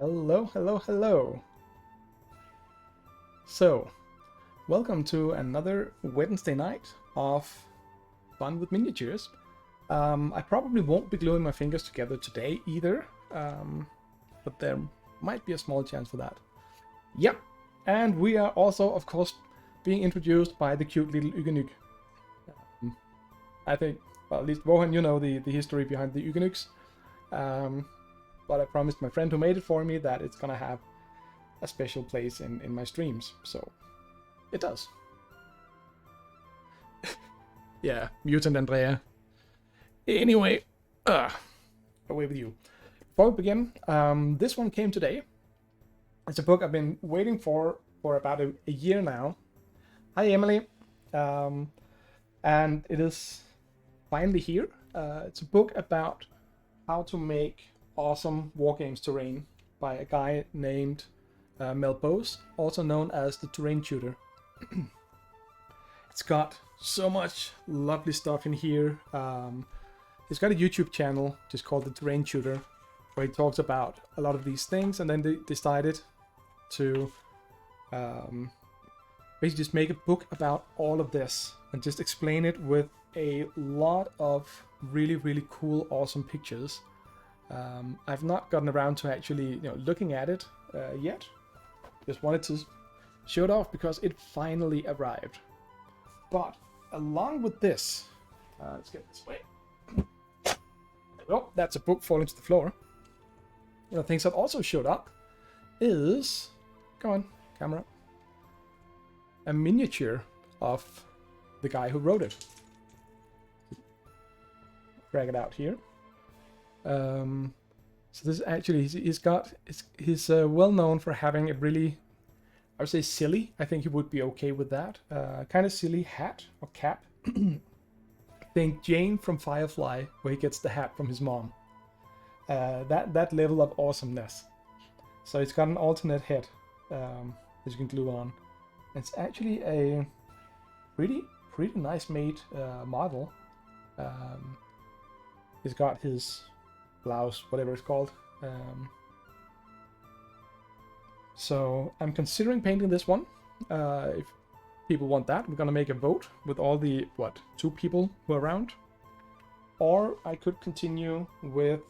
Hello, hello, hello. So, welcome to another Wednesday night of fun with miniatures. I probably won't be gluing my fingers together today either, but there might be a small chance for that. Yep, and we are also, of course, being introduced by the cute little Ugenuk. I think, well, at least Rohan, you know the history behind the Ugenuks. But I promised my friend who made it for me that it's gonna have a special place in my streams, so it does. Yeah, Mutant Andrea. Anyway, away with you. Before we begin, this one came today. It's a book I've been waiting for about a year now. Hi, Emily. And it is finally here. It's a book about how to make awesome wargames terrain by a guy named Malifaux, also known as the Terrain Tutor. It's got so much lovely stuff in here. He's got a YouTube channel just called the Terrain Tutor, where he talks about a lot of these things, and then they decided to basically just make a book about all of this and just explain it with a lot of really cool, awesome pictures. I've not gotten around to actually, looking at it yet. Just wanted to show it off because it finally arrived. But along with this, let's get this way. Oh, that's a book falling to the floor. One of the things that also showed up is, come on, camera, a miniature of the guy who wrote it. Drag it out here. So this is actually, he's well known for having a really, I would say silly, I think he would be okay with that, kind of silly hat or cap. Think Jane from Firefly, where he gets the hat from his mom. That level of awesomeness. So it's got an alternate head that you can glue on. It's actually a pretty nice made model. He's got his blouse, whatever it's called. So I'm considering painting this one. If people want that, we're gonna make a vote with all the 2 people who are around. Or I could continue with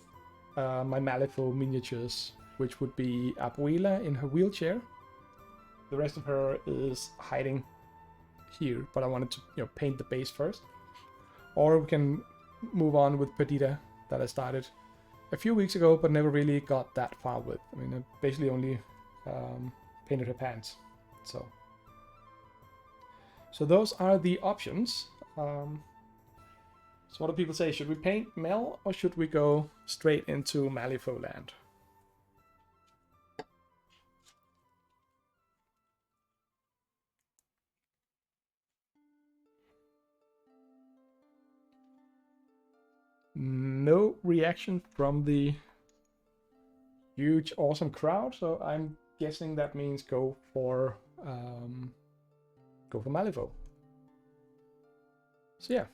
my Malifaux miniatures, which would be Abuela in her wheelchair. The rest of her is hiding here, but I wanted to paint the base first. Or we can move on with Perdita that I started a few weeks ago, but never really got that far with. I mean, I basically only painted her pants. So those are the options. So what do people say? Should we paint Mel or should we go straight into Malifaux land? No reaction from the huge awesome crowd, so I'm guessing that means go for Malifaux. So yeah,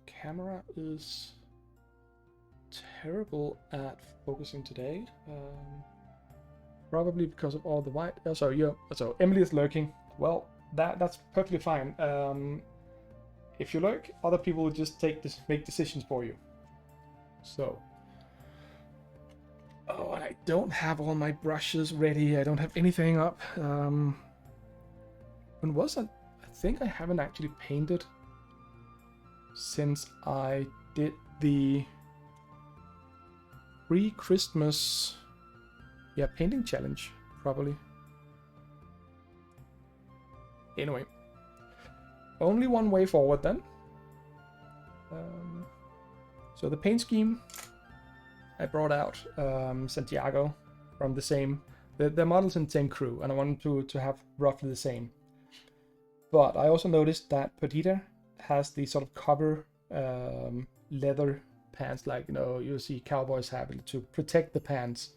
camera is terrible at focusing today, probably because of all the white. So Emily is lurking. Well, that's perfectly fine. If you lurk, other people will just make decisions for you. So, and I don't have all my brushes ready. I don't have anything up. When was it? I think I haven't actually painted since I did the pre-Christmas, painting challenge, probably. Anyway. Only one way forward then. So the paint scheme, I brought out Santiago from the same, the models in the same crew, and I wanted to have roughly the same. But I also noticed that Perdita has these sort of cover leather pants, like you see cowboys have it to protect the pants.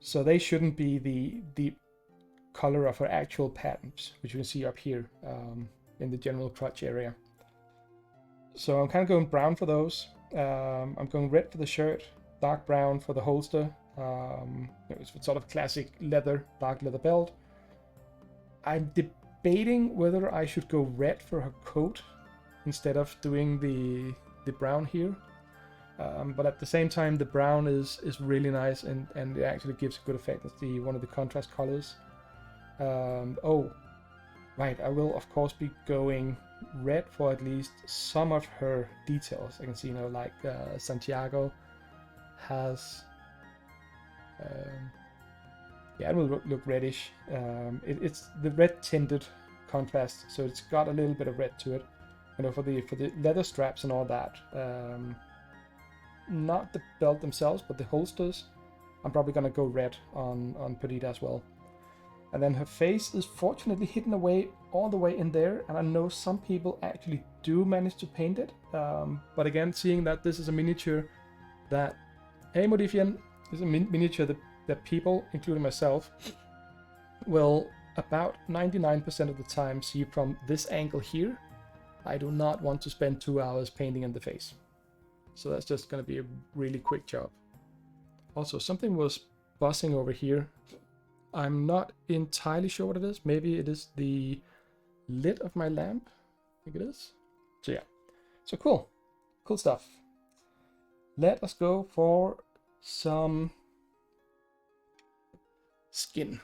So they shouldn't be the color of her actual patterns, which you can see up here in the general crotch area. So I'm kind of going brown for those. I'm going red for the shirt, dark brown for the holster. It's sort of classic leather, dark leather belt. I'm debating whether I should go red for her coat instead of doing the brown here. But at the same time, the brown is really nice, and it actually gives a good effect. It's one of the contrast colors. Oh, right. I will of course be going red for at least some of her details. I can see, like Santiago has. Yeah, it will look reddish. It's the red tinted contrast, so it's got a little bit of red to it. For the leather straps and all that. Not the belt themselves, but the holsters. I'm probably gonna go red on Perdita as well. And then her face is fortunately hidden away all the way in there, and I know some people actually do manage to paint it. But again, seeing that this is a miniature that, hey Modifian, is a miniature that people, including myself, will about 99% of the time see from this angle here. I do not want to spend 2 hours painting in the face. So that's just going to be a really quick job. Also, something was buzzing over here. I'm not entirely sure what it is. Maybe it is the lid of my lamp. I think it is. So yeah. So cool. Cool stuff. Let us go for some skin.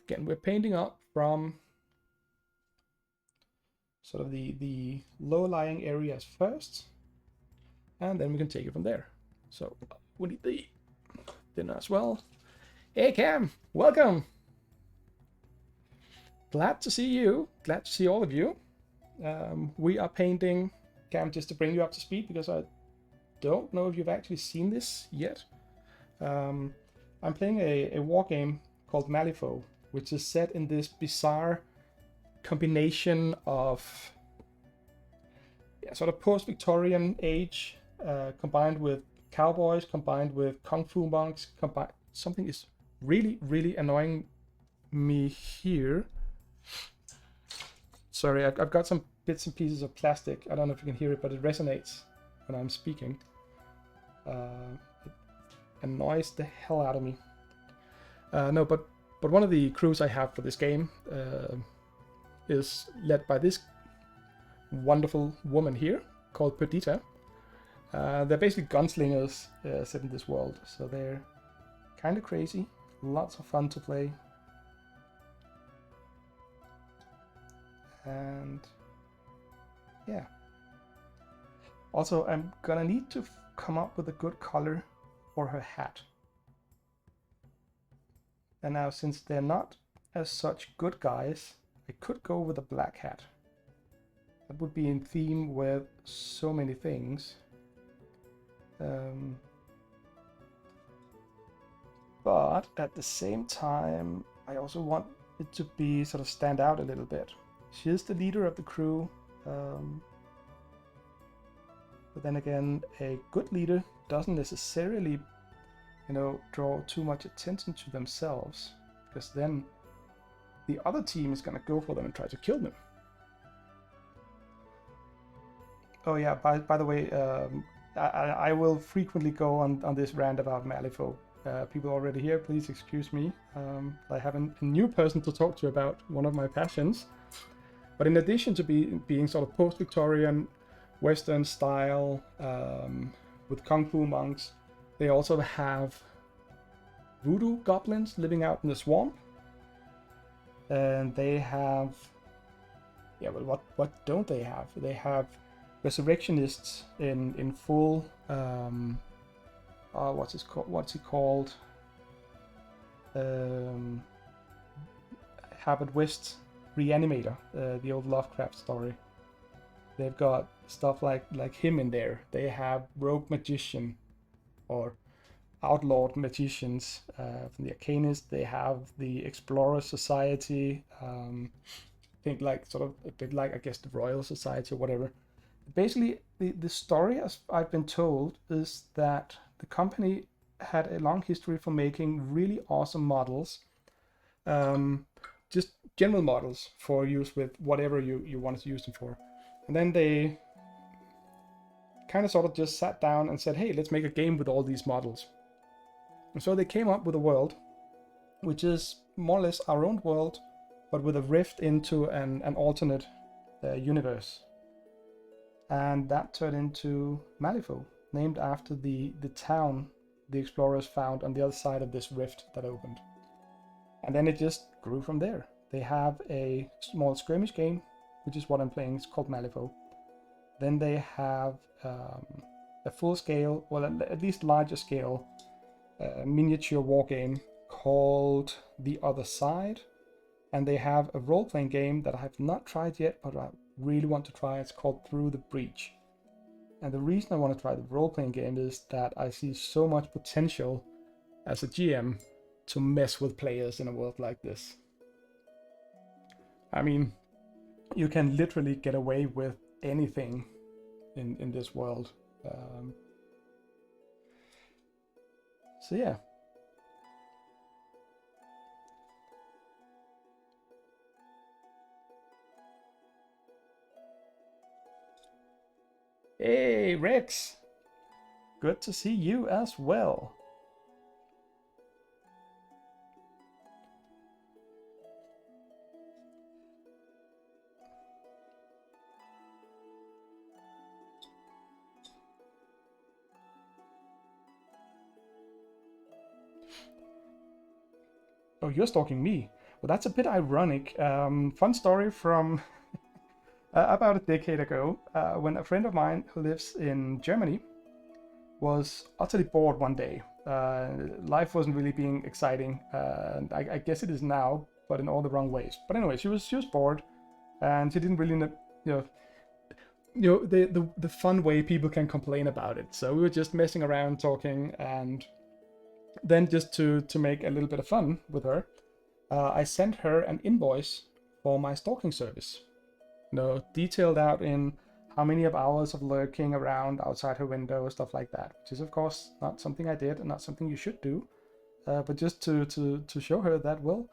Again, we're painting up from sort of the low-lying areas first, and then we can take it from there. So we need the dinner as well. Hey Cam, welcome. Glad to see you. Glad to see all of you. We are painting, Cam, just to bring you up to speed, because I don't know if you've actually seen this yet. I'm playing a war game called Malifaux, which is set in this bizarre combination of sort of post-Victorian age, combined with cowboys, combined with kung fu monks. Something is really, really annoying me here. Sorry, I've got some bits and pieces of plastic. I don't know if you can hear it, but it resonates when I'm speaking. It annoys the hell out of me. No, but one of the crews I have for this game is led by this wonderful woman here called Perdita. They're basically gunslingers set in this world, so they're kind of crazy, lots of fun to play, and yeah. Also, I'm gonna need to come up with a good color for her hat. And now, since they're not as such good guys, I could go with a black hat. That would be in theme with so many things. But at the same time, I also want it to be sort of stand out a little bit. She is the leader of the crew. But then again, a good leader doesn't necessarily, draw too much attention to themselves, because then the other team is gonna go for them and try to kill them. Oh yeah, by the way, I will frequently go on this rant about Malifaux. People already here, please excuse me. I have a new person to talk to about one of my passions. But in addition to being sort of post-Victorian, Western style, with kung fu monks, they also have voodoo goblins living out in the swamp. And they have, well, what don't they have? They have resurrectionists in full, what's it called? Herbert West Reanimator, the old Lovecraft story. They've got stuff like him in there. They have rogue magician or outlawed magicians from the Arcanists. They have the Explorer Society. I think sort of a bit like, I guess, the Royal Society or whatever. Basically, the story, as I've been told, is that the company had a long history for making really awesome models, just general models for use with whatever you wanted to use them for. And then they kind of sort of just sat down and said, hey, let's make a game with all these models. And so they came up with a world, which is more or less our own world, but with a rift into an alternate universe. And that turned into Malifaux, named after the town the explorers found on the other side of this rift that opened. And then it just grew from there. They have a small skirmish game, which is what I'm playing. It's called Malifaux. Then they have a full-scale, well, at least larger scale, miniature war game called The Other Side. And they have a role-playing game that I have not tried yet, but I really want to try. It's called Through the Breach. And the reason I want to try the role-playing game is that I see so much potential as a GM to mess with players in a world like this. I mean, you can literally get away with anything in this world. So yeah. Hey, Rex! Good to see you as well. Oh, you're stalking me. Well, that's a bit ironic. Fun story from about a decade ago, when a friend of mine who lives in Germany was utterly bored one day. Life wasn't really being exciting, and I guess it is now, but in all the wrong ways. But anyway, she was bored, and she didn't really know, the fun way people can complain about it. So we were just messing around, talking, and then just to make a little bit of fun with her, I sent her an invoice for my stalking service. Detailed out in how many of hours of lurking around outside her window, stuff like that. Which is, of course, not something I did and not something you should do. But just to show her that, well,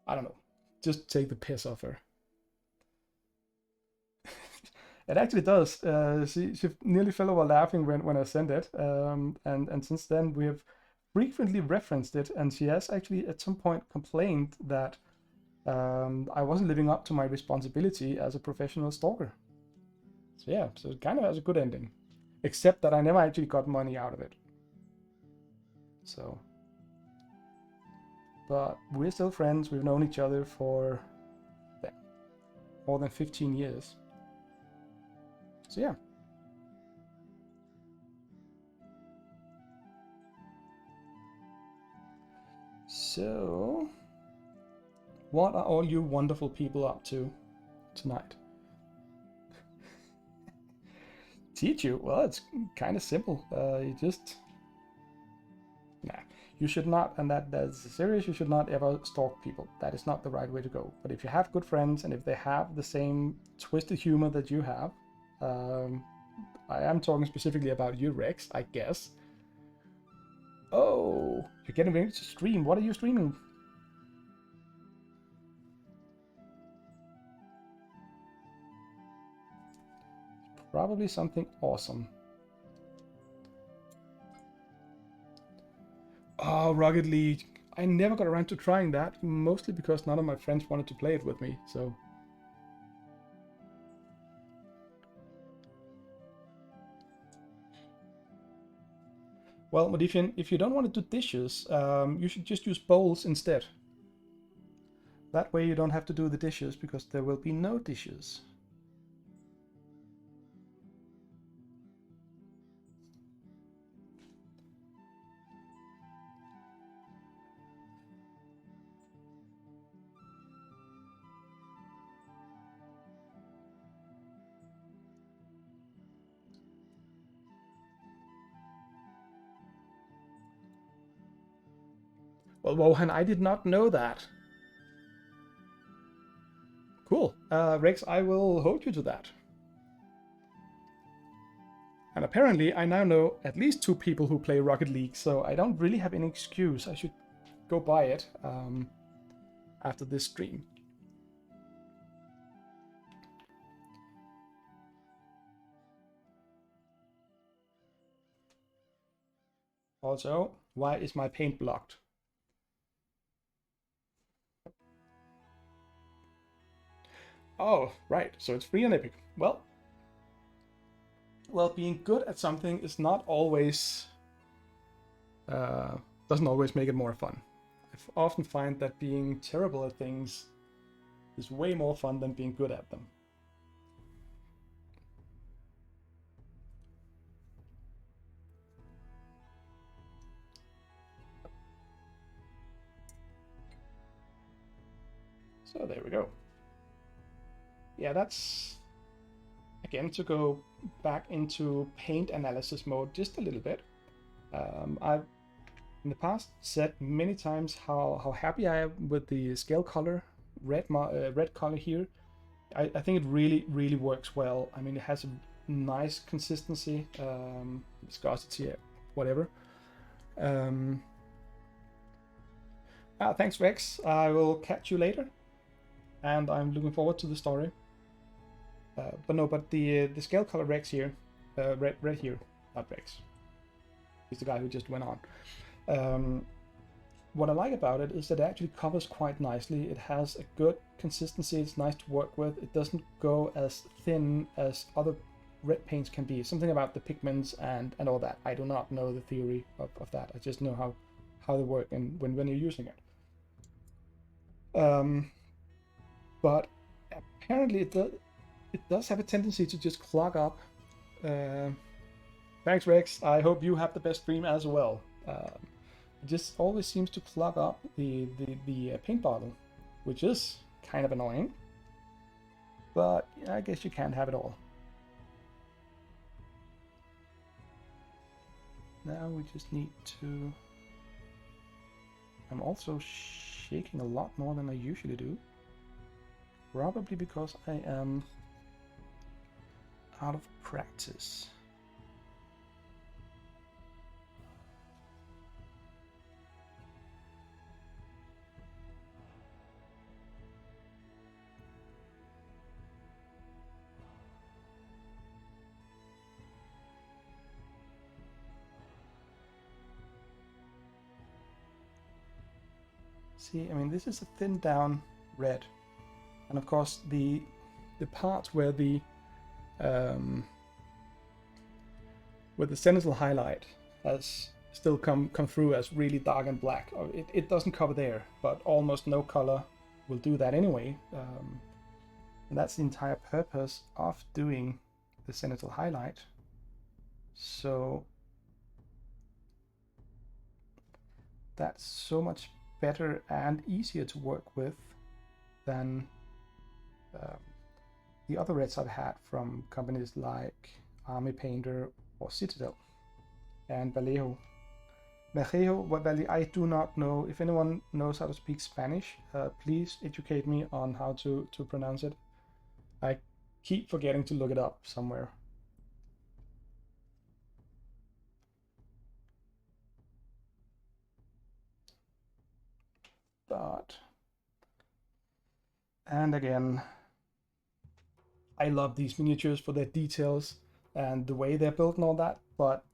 I don't know, just take the piss off her. It actually does. She nearly fell over laughing when I sent it. And since then, we have frequently referenced it. And she has actually at some point complained that I wasn't living up to my responsibility as a professional stalker. So yeah, so it kind of has a good ending. Except that I never actually got money out of it. So. But we're still friends. We've known each other for more than 15 years. So yeah. So, what are all you wonderful people up to tonight? Teach you? Well, it's kind of simple. You just... Nah, you should not, and that's serious, you should not ever stalk people. That is not the right way to go. But if you have good friends, and if they have the same twisted humor that you have, I am talking specifically about you, Rex, I guess. Oh, you're getting ready to stream. What are you streaming? Probably something awesome. Oh, Rocket League. I never got around to trying that, mostly because none of my friends wanted to play it with me, so... Well, Modifian, if you don't want to do dishes, you should just use bowls instead. That way you don't have to do the dishes, because there will be no dishes. Well, Wohan, I did not know that. Cool. Rex, I will hold you to that. And apparently, I now know at least 2 people who play Rocket League, so I don't really have any excuse. I should go buy it after this stream. Also, why is my paint blocked? Oh, right, so it's free on Epic. Well, being good at something is not always, doesn't always make it more fun. I often find that being terrible at things is way more fun than being good at them. So there we go. Yeah, that's, again, to go back into paint analysis mode just a little bit. I've in the past said many times how happy I am with the scale color, red color here. I think it really works well. I mean, it has a nice consistency, viscosity, whatever. Thanks, Rex. I will catch you later, and I'm looking forward to the story. But the scale color Rex here, red here, not Rex. He's the guy who just went on. What I like about it is that it actually covers quite nicely. It has a good consistency. It's nice to work with. It doesn't go as thin as other red paints can be. Something about the pigments and all that. I do not know the theory of that. I just know how they work and when you're using it. But apparently it does have a tendency to just clog up. Thanks, Rex. I hope you have the best stream as well. It just always seems to clog up the paint bottle, which is kind of annoying. But I guess you can't have it all. Now we just need to... I'm also shaking a lot more than I usually do. Probably because I am out of practice. See, I mean, this is a thinned down red, and of course the part where the sentinel highlight has still come through as really dark and black. It doesn't cover there, but almost no color will do that anyway. And that's the entire purpose of doing the sentinel highlight. So that's so much better and easier to work with than the other reds I've had from companies like Army Painter or Citadel and Vallejo. I do not know. If anyone knows how to speak Spanish, please educate me on how to pronounce it. I keep forgetting to look it up somewhere. And again, I love these miniatures for their details and the way they're built and all that, but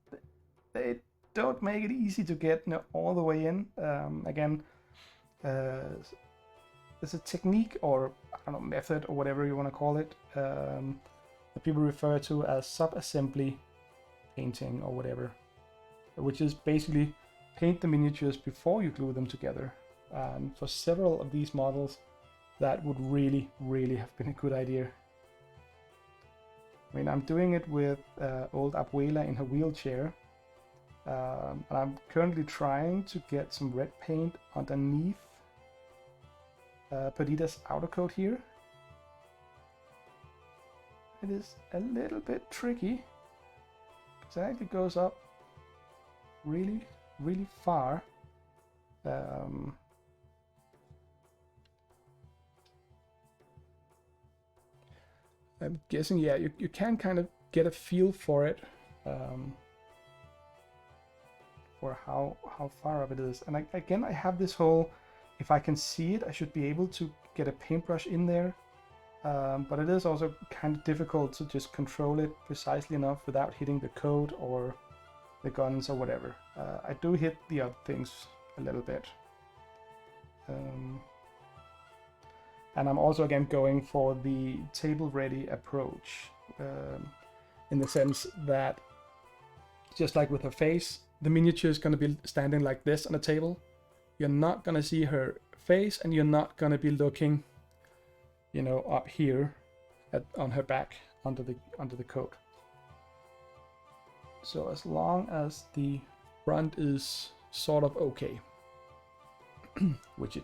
they don't make it easy to get all the way in. Again, there's a technique, or I don't know, method, or whatever you want to call it, that people refer to as sub-assembly painting or whatever, which is basically paint the miniatures before you glue them together. And for several of these models, that would really have been a good idea. I mean, I'm doing it with old Abuela in her wheelchair, and I'm currently trying to get some red paint underneath Perdita's outer coat here. It is a little bit tricky because it actually goes up really far. I'm guessing, yeah, you can kind of get a feel for it, for how far up it is. And again, I have this whole, if I can see it, I should be able to get a paintbrush in there. But it is also kind of difficult to just control it precisely enough without hitting the coat or the guns or whatever. I do hit the other things a little bit. And I'm also again going for the table ready approach, in the sense that just like with her face, the miniature is going to be standing like this on a table. You're not going to see her face, and you're not going to be looking, you know, up here on her back under the coat. So as long as the front is sort of okay, which it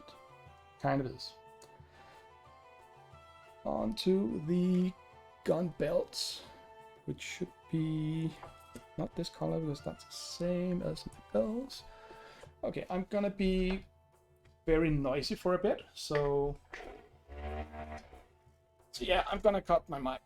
kind of is. Onto the gun belts, which should be not this color because that's the same as the else. Okay, I'm gonna be very noisy for a bit, so yeah, I'm gonna cut my mic.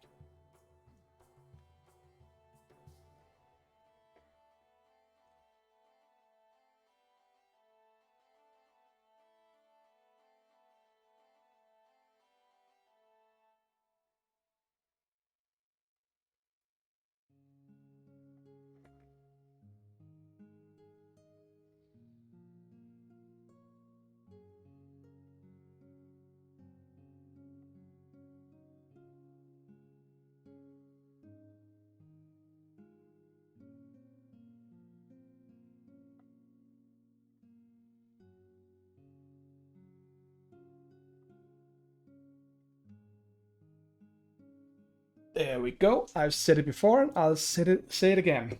There we go. I've said it before. I'll say it again.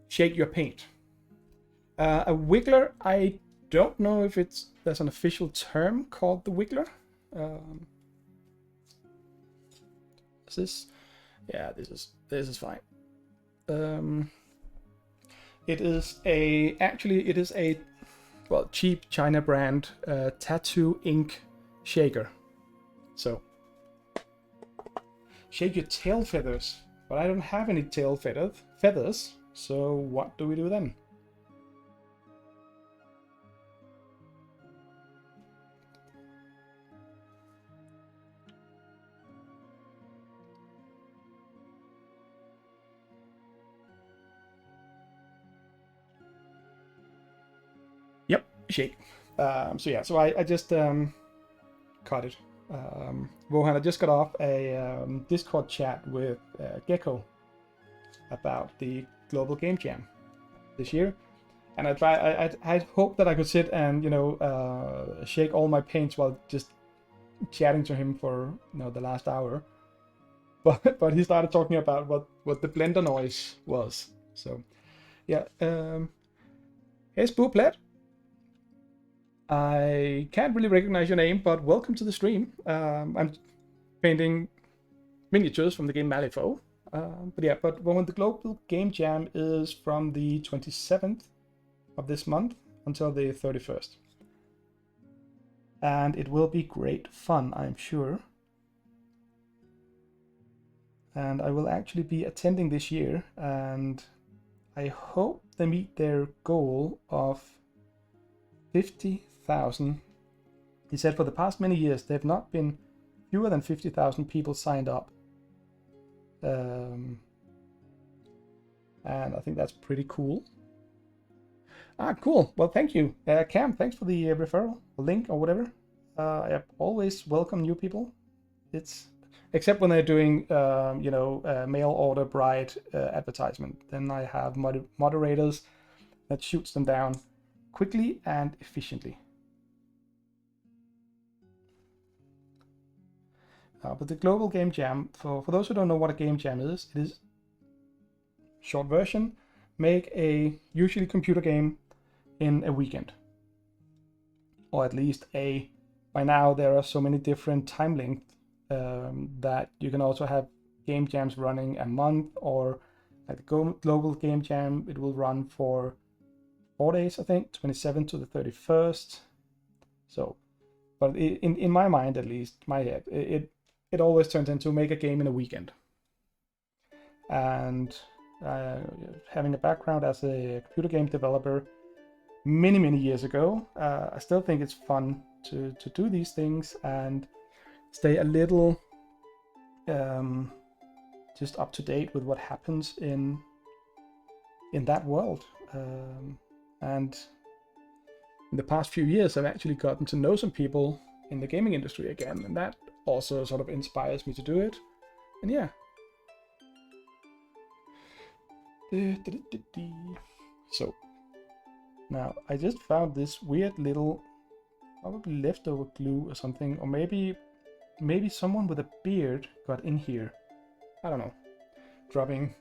Shake your paint. A wiggler. I don't know if there's an official term called the wiggler. Is this? Yeah, this is fine. It is a well, cheap China brand tattoo ink shaker. So shake your tail feathers, but I don't have any tail feathers. So what do we do then? Yep, shake. So I just cut it. Rohan, I just got off a Discord chat with Gecko about the Global Game Jam this year, and I'd hoped that I could sit and shake all my paints while just chatting to him for the last hour, but he started talking about what the blender noise was. So yeah, hey Spooplet. I can't really recognize your name, but welcome to the stream. I'm painting miniatures from the game Malifaux. But when the Global Game Jam is from the 27th of this month until the 31st. And it will be great fun, I'm sure. And I will actually be attending this year, and I hope they meet their goal of 50,000. He said for the past many years there have not been fewer than 50,000 people signed up. And I think that's pretty cool. Cool. Well, thank you. Cam, thanks for the referral, link or whatever. I always welcome new people. Except when they're doing, mail order bride advertisement. Then I have moderators that shoots them down quickly and efficiently. But the Global Game Jam, for those who don't know what a game jam is, it is, short version, make a usually computer game in a weekend. Or at least by now there are so many different time lengths that you can also have game jams running a month, or like the Global Game Jam, it will run for 4 days, I think, 27th to the 31st. So, but in my mind, at least, my head, it always turns into make a game in a weekend. And having a background as a computer game developer many years ago, I still think it's fun to do these things and stay a little just up to date with what happens in that world. And in the past few years, I've actually gotten to know some people in the gaming industry again, and that also sort of inspires me to do it. And yeah. So, now I just found this weird little, probably leftover glue or something, or maybe someone with a beard got in here. I don't know. Dropping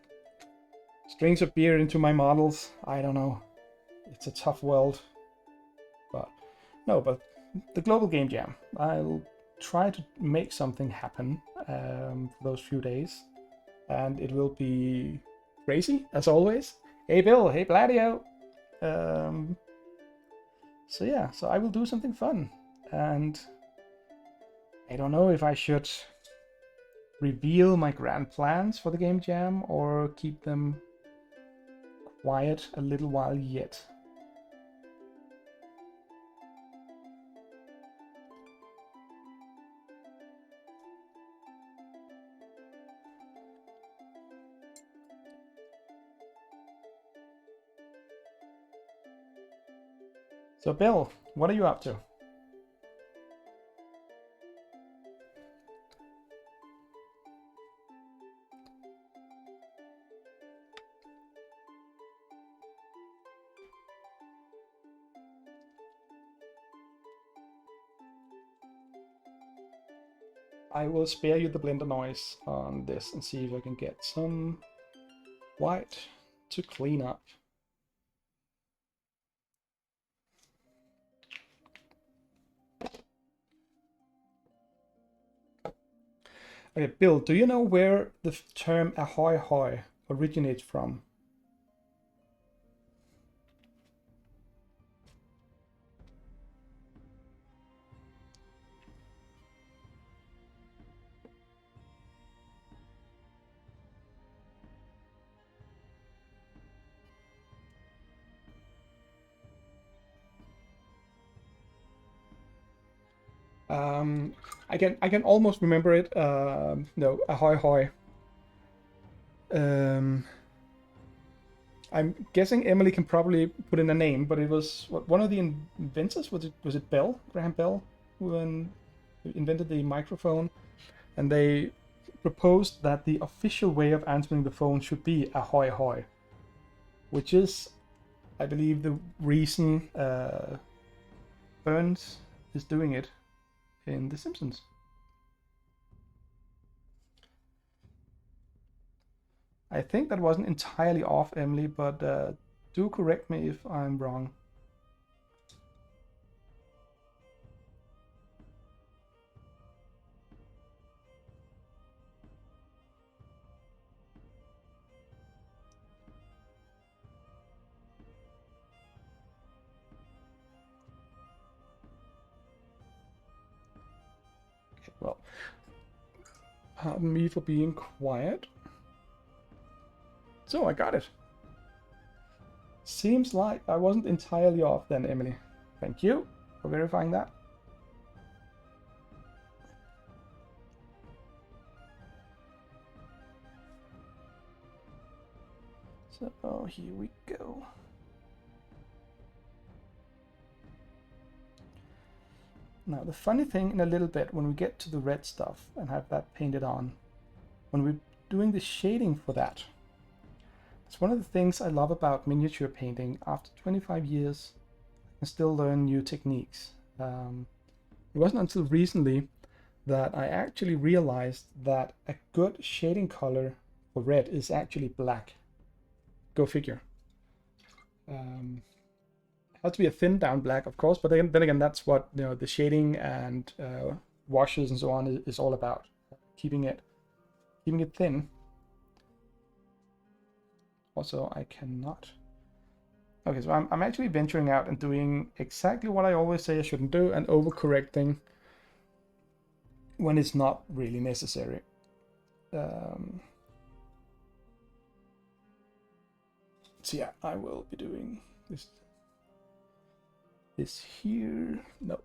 strings of beer into my models. I don't know. It's a tough world. But the Global Game Jam. I'll try to make something happen for those few days. And it will be crazy, as always. Hey Bill, hey Gladio. So yeah, so I will do something fun. And I don't know if I should reveal my grand plans for the Game Jam or keep them quiet a little while yet. So Bill, what are you up to? I will spare you the blender noise on this and see if I can get some white to clean up. Okay, Bill, do you know where the term ahoy hoy originates from? I can almost remember it. No, ahoy hoy. I'm guessing Emily can probably put in a name, but it was one of the inventors. Was it Bell, Graham Bell, who invented the microphone, and they proposed that the official way of answering the phone should be ahoy hoy, which is, I believe, the reason Burns is doing it in The Simpsons. I think that wasn't entirely off, Emily, but do correct me if I'm wrong. Okay, well, pardon me for being quiet. So I got it. Seems like I wasn't entirely off then, Emily. Thank you for verifying that. So here we go. Now the funny thing in a little bit when we get to the red stuff and have that painted on, when we're doing the shading for that, it's one of the things I love about miniature painting. After 25 years, I can still learn new techniques. It wasn't until recently that I actually realized that a good shading color for red is actually black. Go figure. It has to be a thin down black, of course, but then again, that's what the shading and washes and so on is all about. Keeping it thin. Also, I cannot. Okay, so I'm actually venturing out and doing exactly what I always say I shouldn't do, and overcorrecting when it's not really necessary. So yeah, I will be doing this here. No,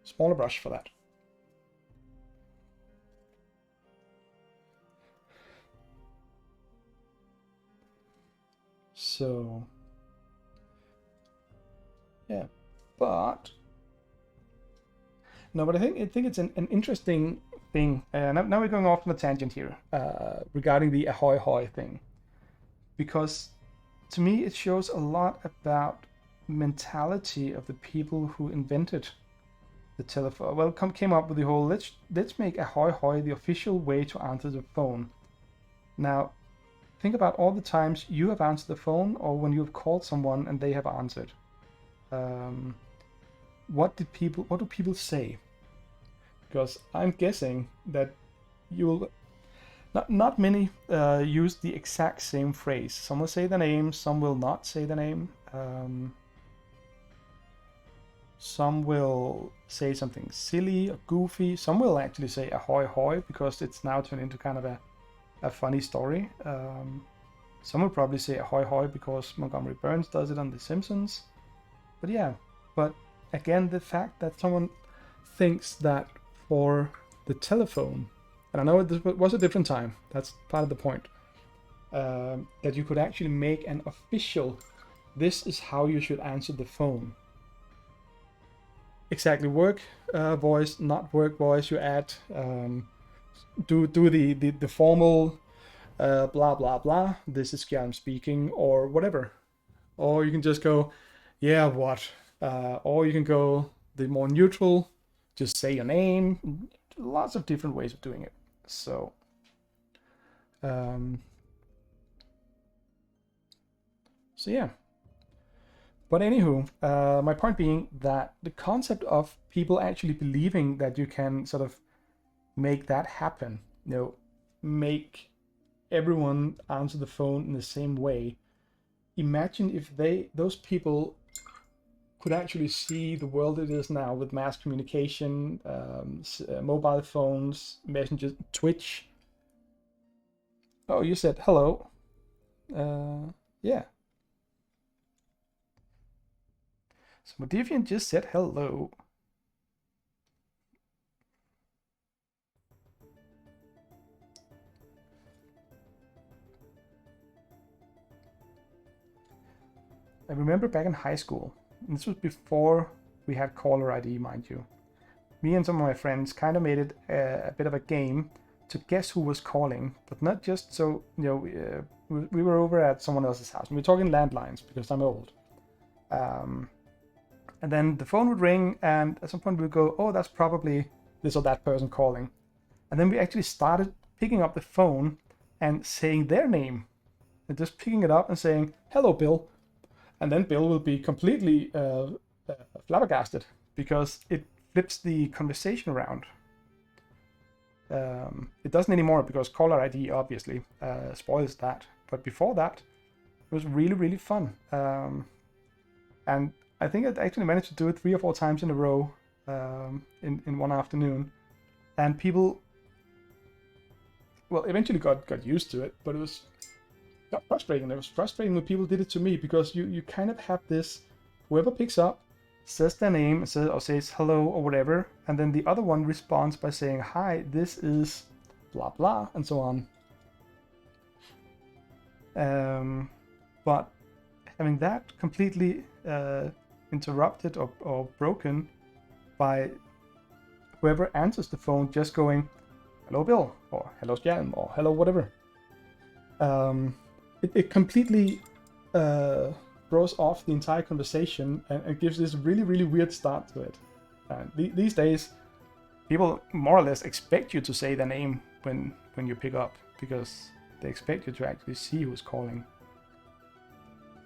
smaller brush for that. So Yeah, but no, but I think it's an interesting thing. Now we're going off on a tangent here regarding the ahoy hoy thing, because to me it shows a lot about mentality of the people who invented the telephone. Well, came up with the whole let's make ahoy hoy the official way to answer the phone. Now, think about all the times you have answered the phone, or when you have called someone and they have answered. What do people say? Because I'm guessing that you'll not many use the exact same phrase. Some will say the name, some will not say the name. Some will say something silly or goofy. Some will actually say ahoy hoy because it's now turned into kind of a funny story. Some will probably say ahoy hoy because Montgomery Burns does it on The Simpsons. But yeah, but again, the fact that someone thinks that for the telephone, and I know it was a different time, that's part of the point, that you could actually make an official, this is how you should answer the phone. Exactly, work voice, not work voice, you add, do the formal blah blah blah, this is Gjarm speaking, or whatever. Or you can just go, yeah, what? Or you can go the more neutral, just say your name. Lots of different ways of doing it. So, so yeah. But anywho, my point being that the concept of people actually believing that you can sort of make that happen, make everyone answer the phone in the same way. Imagine if those people could actually see the world it is now with mass communication, mobile phones, messengers, Twitch. Oh, you said hello. Yeah. So Modifian just said hello. I remember back in high school, and this was before we had caller ID, mind you. Me and some of my friends kind of made it a bit of a game to guess who was calling, but not just so, we were over at someone else's house. And we were talking landlines because I'm old. And then the phone would ring, and at some point we would go, oh, that's probably this or that person calling. And then we actually started picking up the phone and saying their name, and just picking it up and saying, hello, Bill. And then Bill will be completely flabbergasted because it flips the conversation around. It doesn't anymore because caller ID obviously spoils that. But before that, it was really, really fun. And I think I actually managed to do it 3 or 4 times in a row in one afternoon. And people, well, eventually got used to it, but it got frustrating. It was frustrating when people did it to me because you kind of have this, whoever picks up says their name or says hello or whatever, and then the other one responds by saying, hi, this is blah blah, and so on. But having that completely interrupted or broken by whoever answers the phone just going, hello Bill, or hello Stjerm, or hello whatever. It completely throws off the entire conversation and gives this really, really weird start to it. These days, people more or less expect you to say their name when you pick up, because they expect you to actually see who's calling.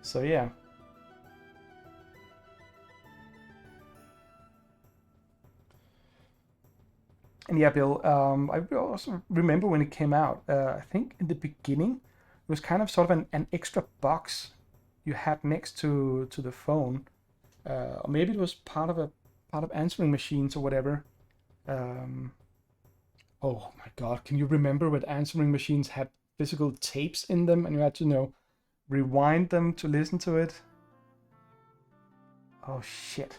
So yeah. And yeah, Bill, I also remember when it came out, I think in the beginning, it was kind of sort of an extra box you had next to the phone. Or maybe it was part of answering machines or whatever. Oh my God, can you remember when answering machines had physical tapes in them and you had to, rewind them to listen to it? Oh shit.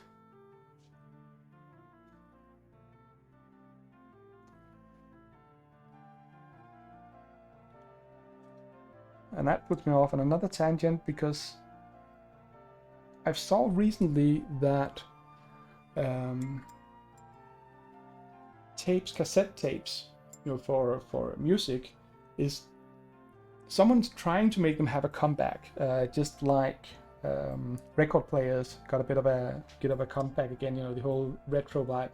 And that puts me off on another tangent because I've saw recently that cassette tapes, for music, is someone's trying to make them have a comeback, just like record players got a bit of a comeback again, the whole retro vibe.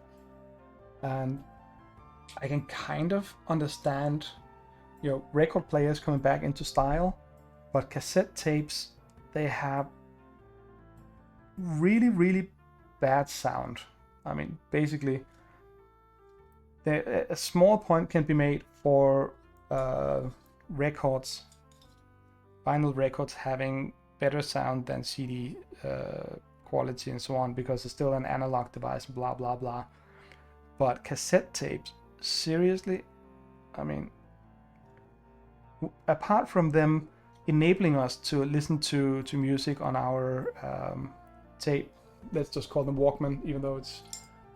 And I can kind of understand, record players coming back into style, but cassette tapes, they have really, really bad sound. I mean, basically, a small point can be made for vinyl records having better sound than CD quality and so on, because it's still an analog device, blah blah blah. But cassette tapes, seriously, I mean, apart from them enabling us to listen to music on our tape, let's just call them Walkman, even though it's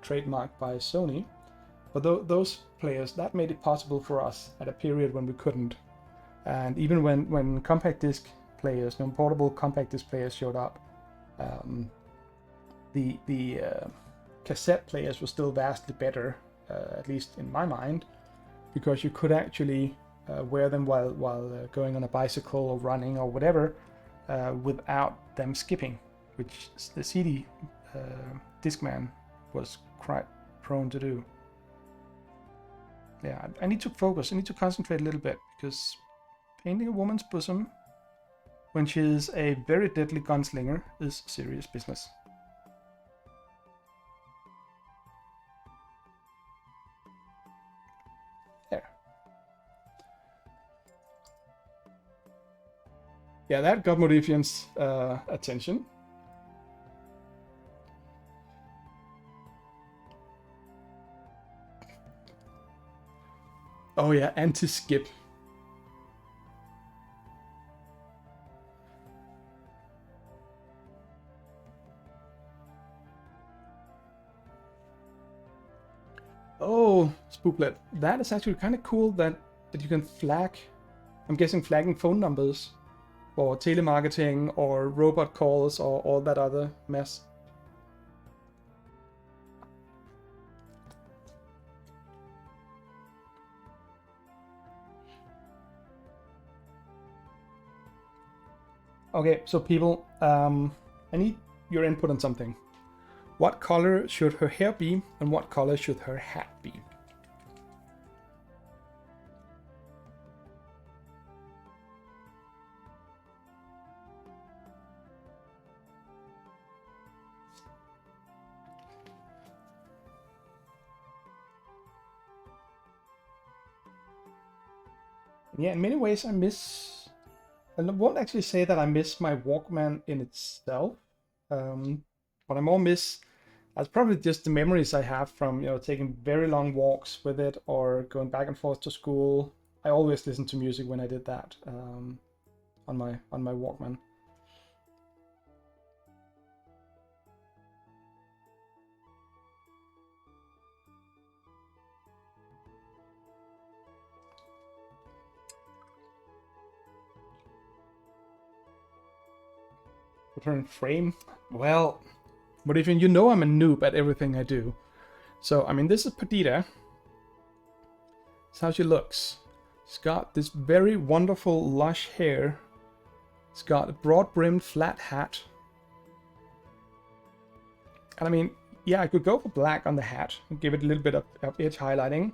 trademarked by Sony, but those players, that made it possible for us at a period when we couldn't. And even when compact disc players, portable compact disc players showed up, the cassette players were still vastly better, at least in my mind, because you could actually wear them while going on a bicycle or running or whatever, without them skipping, which the CD Discman was quite prone to do. Yeah, I need to focus. I need to concentrate a little bit, because painting a woman's bosom when she is a very deadly gunslinger is serious business. There. Yeah, that got Morifian's attention. Oh yeah, anti-skip. Oh, Spooklet. That is actually kind of cool that you can flag, I'm guessing flagging phone numbers for telemarketing or robot calls or all that other mess. Okay, so people, I need your input on something. What color should her hair be, and what color should her hat be? Yeah, in many ways I won't actually say that I miss my Walkman in itself. What I more miss, that's probably just the memories I have from taking very long walks with it or going back and forth to school. I always listened to music when I did that on my Walkman. Return frame. Well, but if I'm a noob at everything I do. So, I mean, this is Perdita. That's how she looks. She's got this very wonderful lush hair. It's got a broad-brimmed flat hat. And I mean, yeah, I could go for black on the hat and give it a little bit of edge highlighting.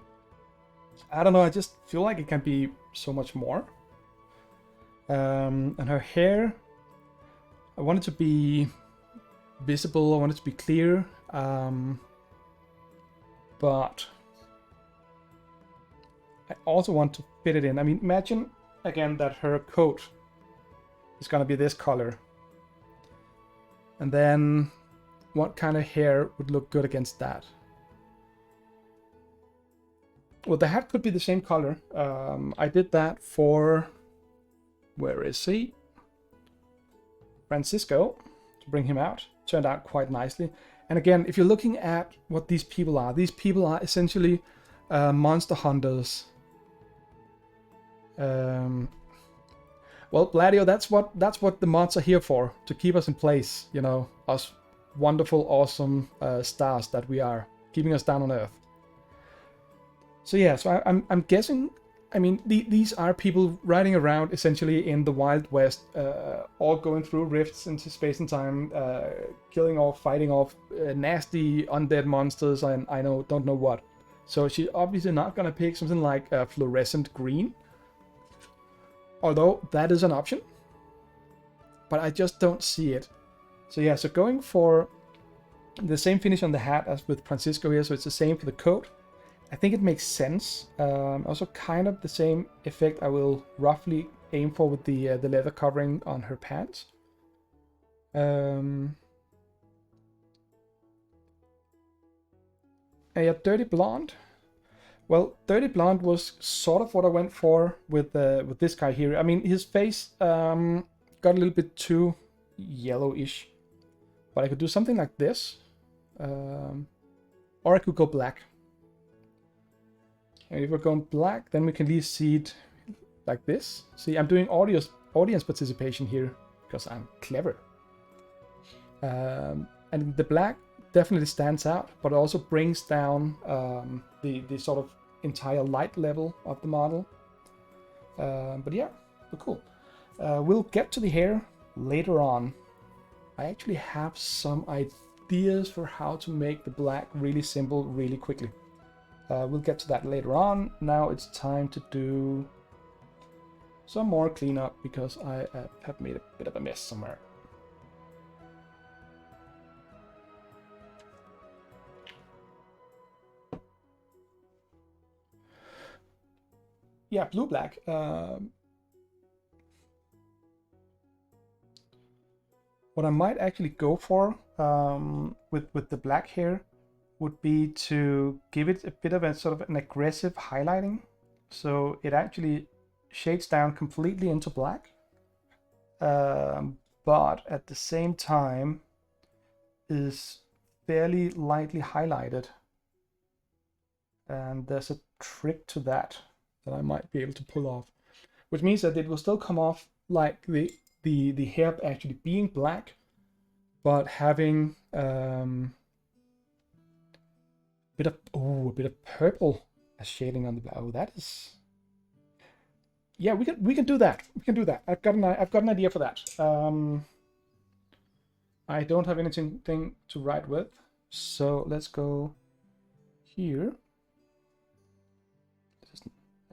I don't know, I just feel like it can be so much more. And her hair, I want it to be visible, I want it to be clear, but I also want to fit it in. I mean, imagine again that her coat is gonna be this color, and then what kind of hair would look good against that? Well, the hat could be the same color. I did that for, where is he? Francisco, to bring him out. Turned out quite nicely. And again, if you're looking at what these people are essentially monster hunters. Well, Gladio, that's what the mods are here for, to keep us in place, you know, us wonderful, awesome stars that we are, keeping us down on Earth. So yeah, so I'm guessing, I mean, these are people riding around essentially in the Wild West, all going through rifts into space and time, killing off, fighting off nasty undead monsters, and don't know what. So she's obviously not gonna pick something like fluorescent green, although that is an option, but I just don't see it. So yeah, so going for the same finish on the hat as with Francisco here, so it's the same for the coat. I think it makes sense. Also kind of the same effect I will roughly aim for with the leather covering on her pants. Yeah, Dirty Blonde. Well, Dirty Blonde was sort of what I went for with this guy here. I mean, his face got a little bit too yellowish, but I could do something like this, or I could go black. And if we're going black, then we can at least see it like this. See, I'm doing audience participation here because I'm clever. And the black definitely stands out, but also brings down the sort of entire light level of the model. But yeah, cool. We'll get to the hair later on. I actually have some ideas for how to make the black really simple really quickly. We'll get to that later on. Now it's time to do some more cleanup because I have made a bit of a mess somewhere. Yeah, blue black. What I might actually go for with the black hair would be to give it a bit of a sort of an aggressive highlighting, so it actually shades down completely into black, but at the same time is fairly lightly highlighted. And there's a trick to that I might be able to pull off, which means that it will still come off like the hair actually being black, but having a bit of purple as shading on the black. Oh, that is, yeah, we can do that. We can do that. I've got an idea for that. I don't have anything to write with, so let's go here.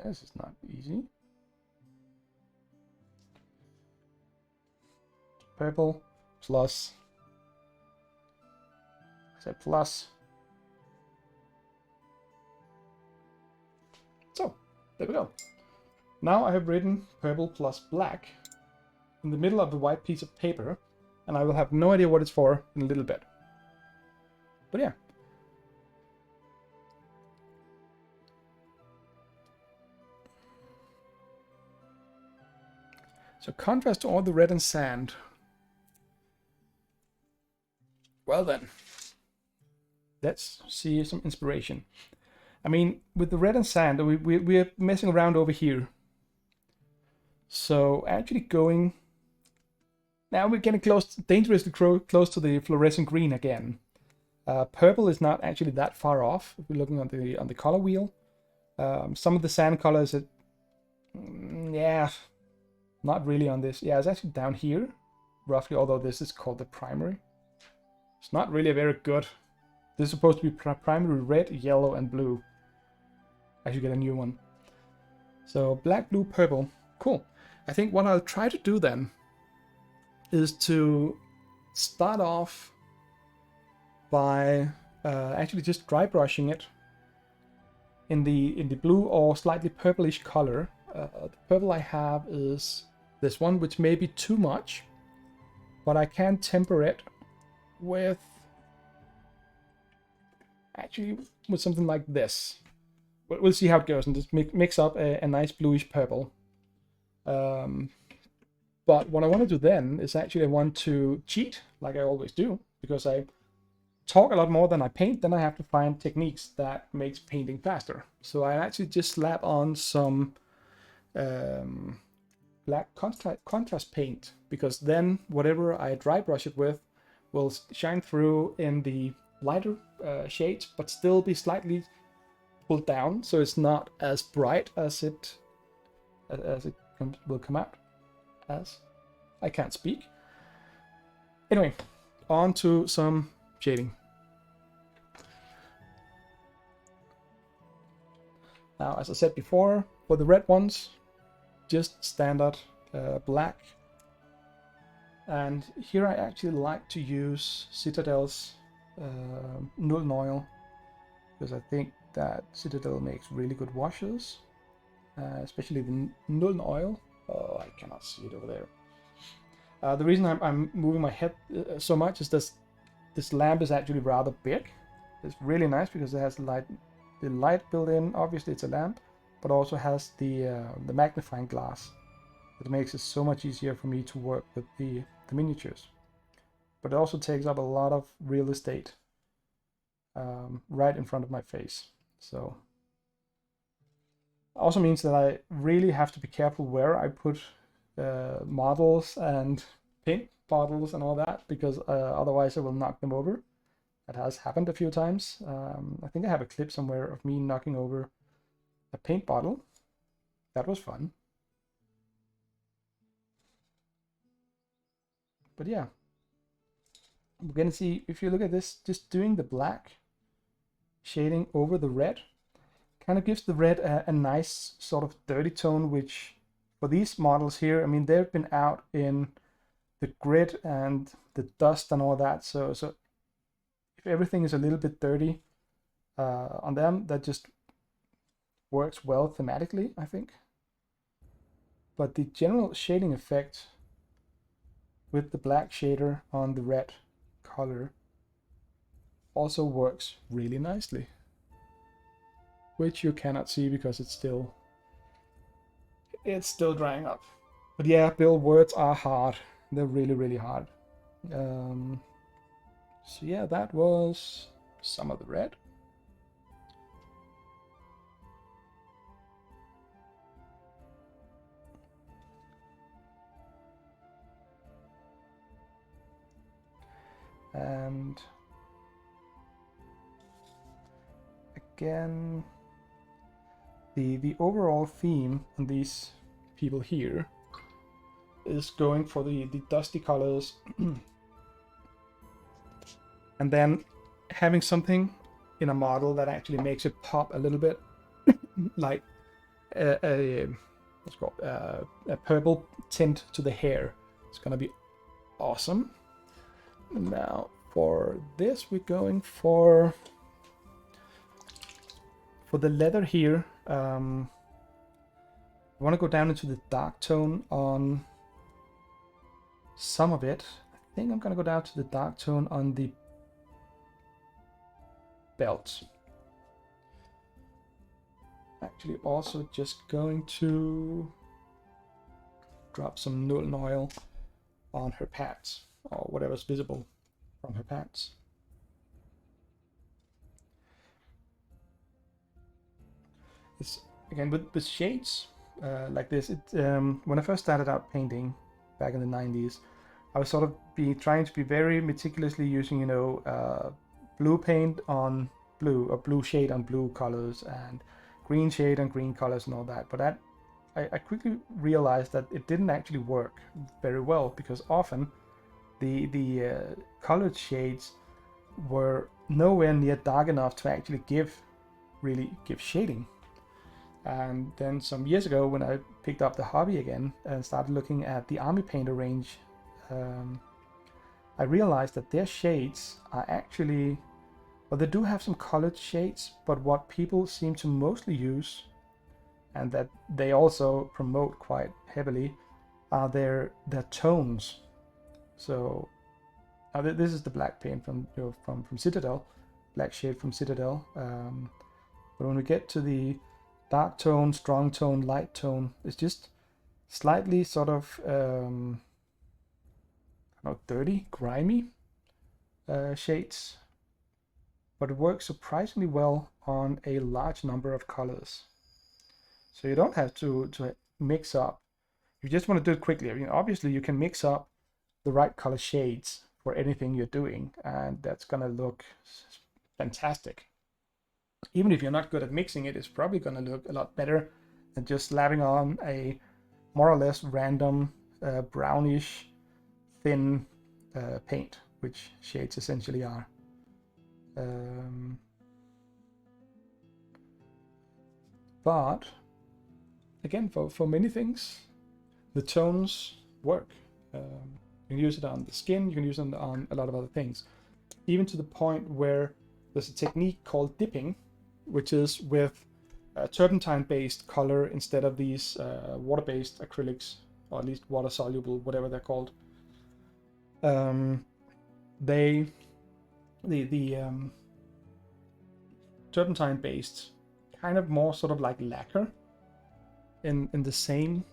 This is not easy. Purple plus. I said plus. So, there we go. Now I have written purple plus black in the middle of the white piece of paper, and I will have no idea what it's for in a little bit. But yeah. So contrast to all the red and sand. Well then, let's see some inspiration. I mean, with the red and sand, we're messing around over here. So actually going, now we're getting close, dangerously close to the fluorescent green again. Purple is not actually that far off if we're looking on the color wheel. Some of the sand colors, yeah, not really on this. Yeah, it's actually down here, roughly, although this is called the primary. It's not really very good. This is supposed to be primary red, yellow, and blue. I should get a new one. So black, blue, purple. Cool. I think what I'll try to do then is to start off by actually just dry brushing it in the blue or slightly purplish color. The purple I have is this one, which may be too much, but I can temper it with something like this. But we'll see how it goes and just mix up a nice bluish purple. But what I want to do then is actually I want to cheat, like I always do, because I talk a lot more than I paint. Then I have to find techniques that makes painting faster. So I actually just slap on some black contrast paint, because then whatever I dry brush it with will shine through in the lighter shades, but still be slightly pulled down, so it's not as bright as it will come out as. I can't speak. Anyway, on to some shading. Now, as I said before, for the red ones, just standard black. And here I actually like to use Citadel's Nuln Oil, because I think that Citadel makes really good washes, especially the Nuln Oil. Oh, I cannot see it over there. The reason I'm moving my head so much is this lamp is actually rather big. It's really nice because it has the light built in. Obviously it's a lamp, but also has the magnifying glass. It makes it so much easier for me to work with the miniatures. But it also takes up a lot of real estate right in front of my face. So also means that I really have to be careful where I put models and paint bottles and all that, because otherwise I will knock them over. That has happened a few times. I think I have a clip somewhere of me knocking over a paint bottle. That was fun. But yeah, we're gonna see, if you look at this, just doing the black shading over the red kind of gives the red a nice sort of dirty tone, which for these models here, I mean, they've been out in the grit and the dust and all that, so if everything is a little bit dirty on them, that just works well thematically, I think. But the general shading effect with the black shader on the red color also works really nicely, which you cannot see because it's still drying up. But yeah, build words are hard. They're really hard. So yeah, that was some of the red. And again, the overall theme on these people here is going for the dusty colors and then having something in a model that actually makes it pop a little bit, like what's called a purple tint to the hair. It's gonna be awesome. Now for this, we're going for the leather here. I want to go down into the dark tone on some of it. I think I'm gonna go down to the dark tone on the belt. Actually, also just going to drop some Nuln Oil on her pads, or whatever's visible from her pads. It's again with shades like this. When I first started out painting back in the 90s, I was sort of trying to be very meticulously using, you know, blue paint on blue, or blue shade on blue colors, and green shade on green colors and all that. But I quickly realized that it didn't actually work very well, because often the colored shades were nowhere near dark enough to actually really give shading. And then some years ago, when I picked up the hobby again and started looking at the Army Painter range, I realized that their shades are actually, well, they do have some colored shades, but what people seem to mostly use, and that they also promote quite heavily, are their tones. So now this is the black paint from Citadel, black shade from Citadel. But when we get to the dark tone, strong tone, light tone, it's just slightly sort of dirty, grimy shades, but it works surprisingly well on a large number of colors. So you don't have to mix up you just want to do it quickly, I mean, obviously you can mix up the right color shades for anything you're doing, and that's gonna look fantastic. Even if you're not good at mixing it, it's probably gonna look a lot better than just slapping on a more or less random brownish thin paint, which shades essentially are. But again, for many things, the tones work. You can use it on the skin, you can use it on a lot of other things. Even to the point where there's a technique called dipping, which is with turpentine-based color instead of these water-based acrylics, or at least water-soluble, whatever they're called. The turpentine-based kind of more sort of like lacquer in the same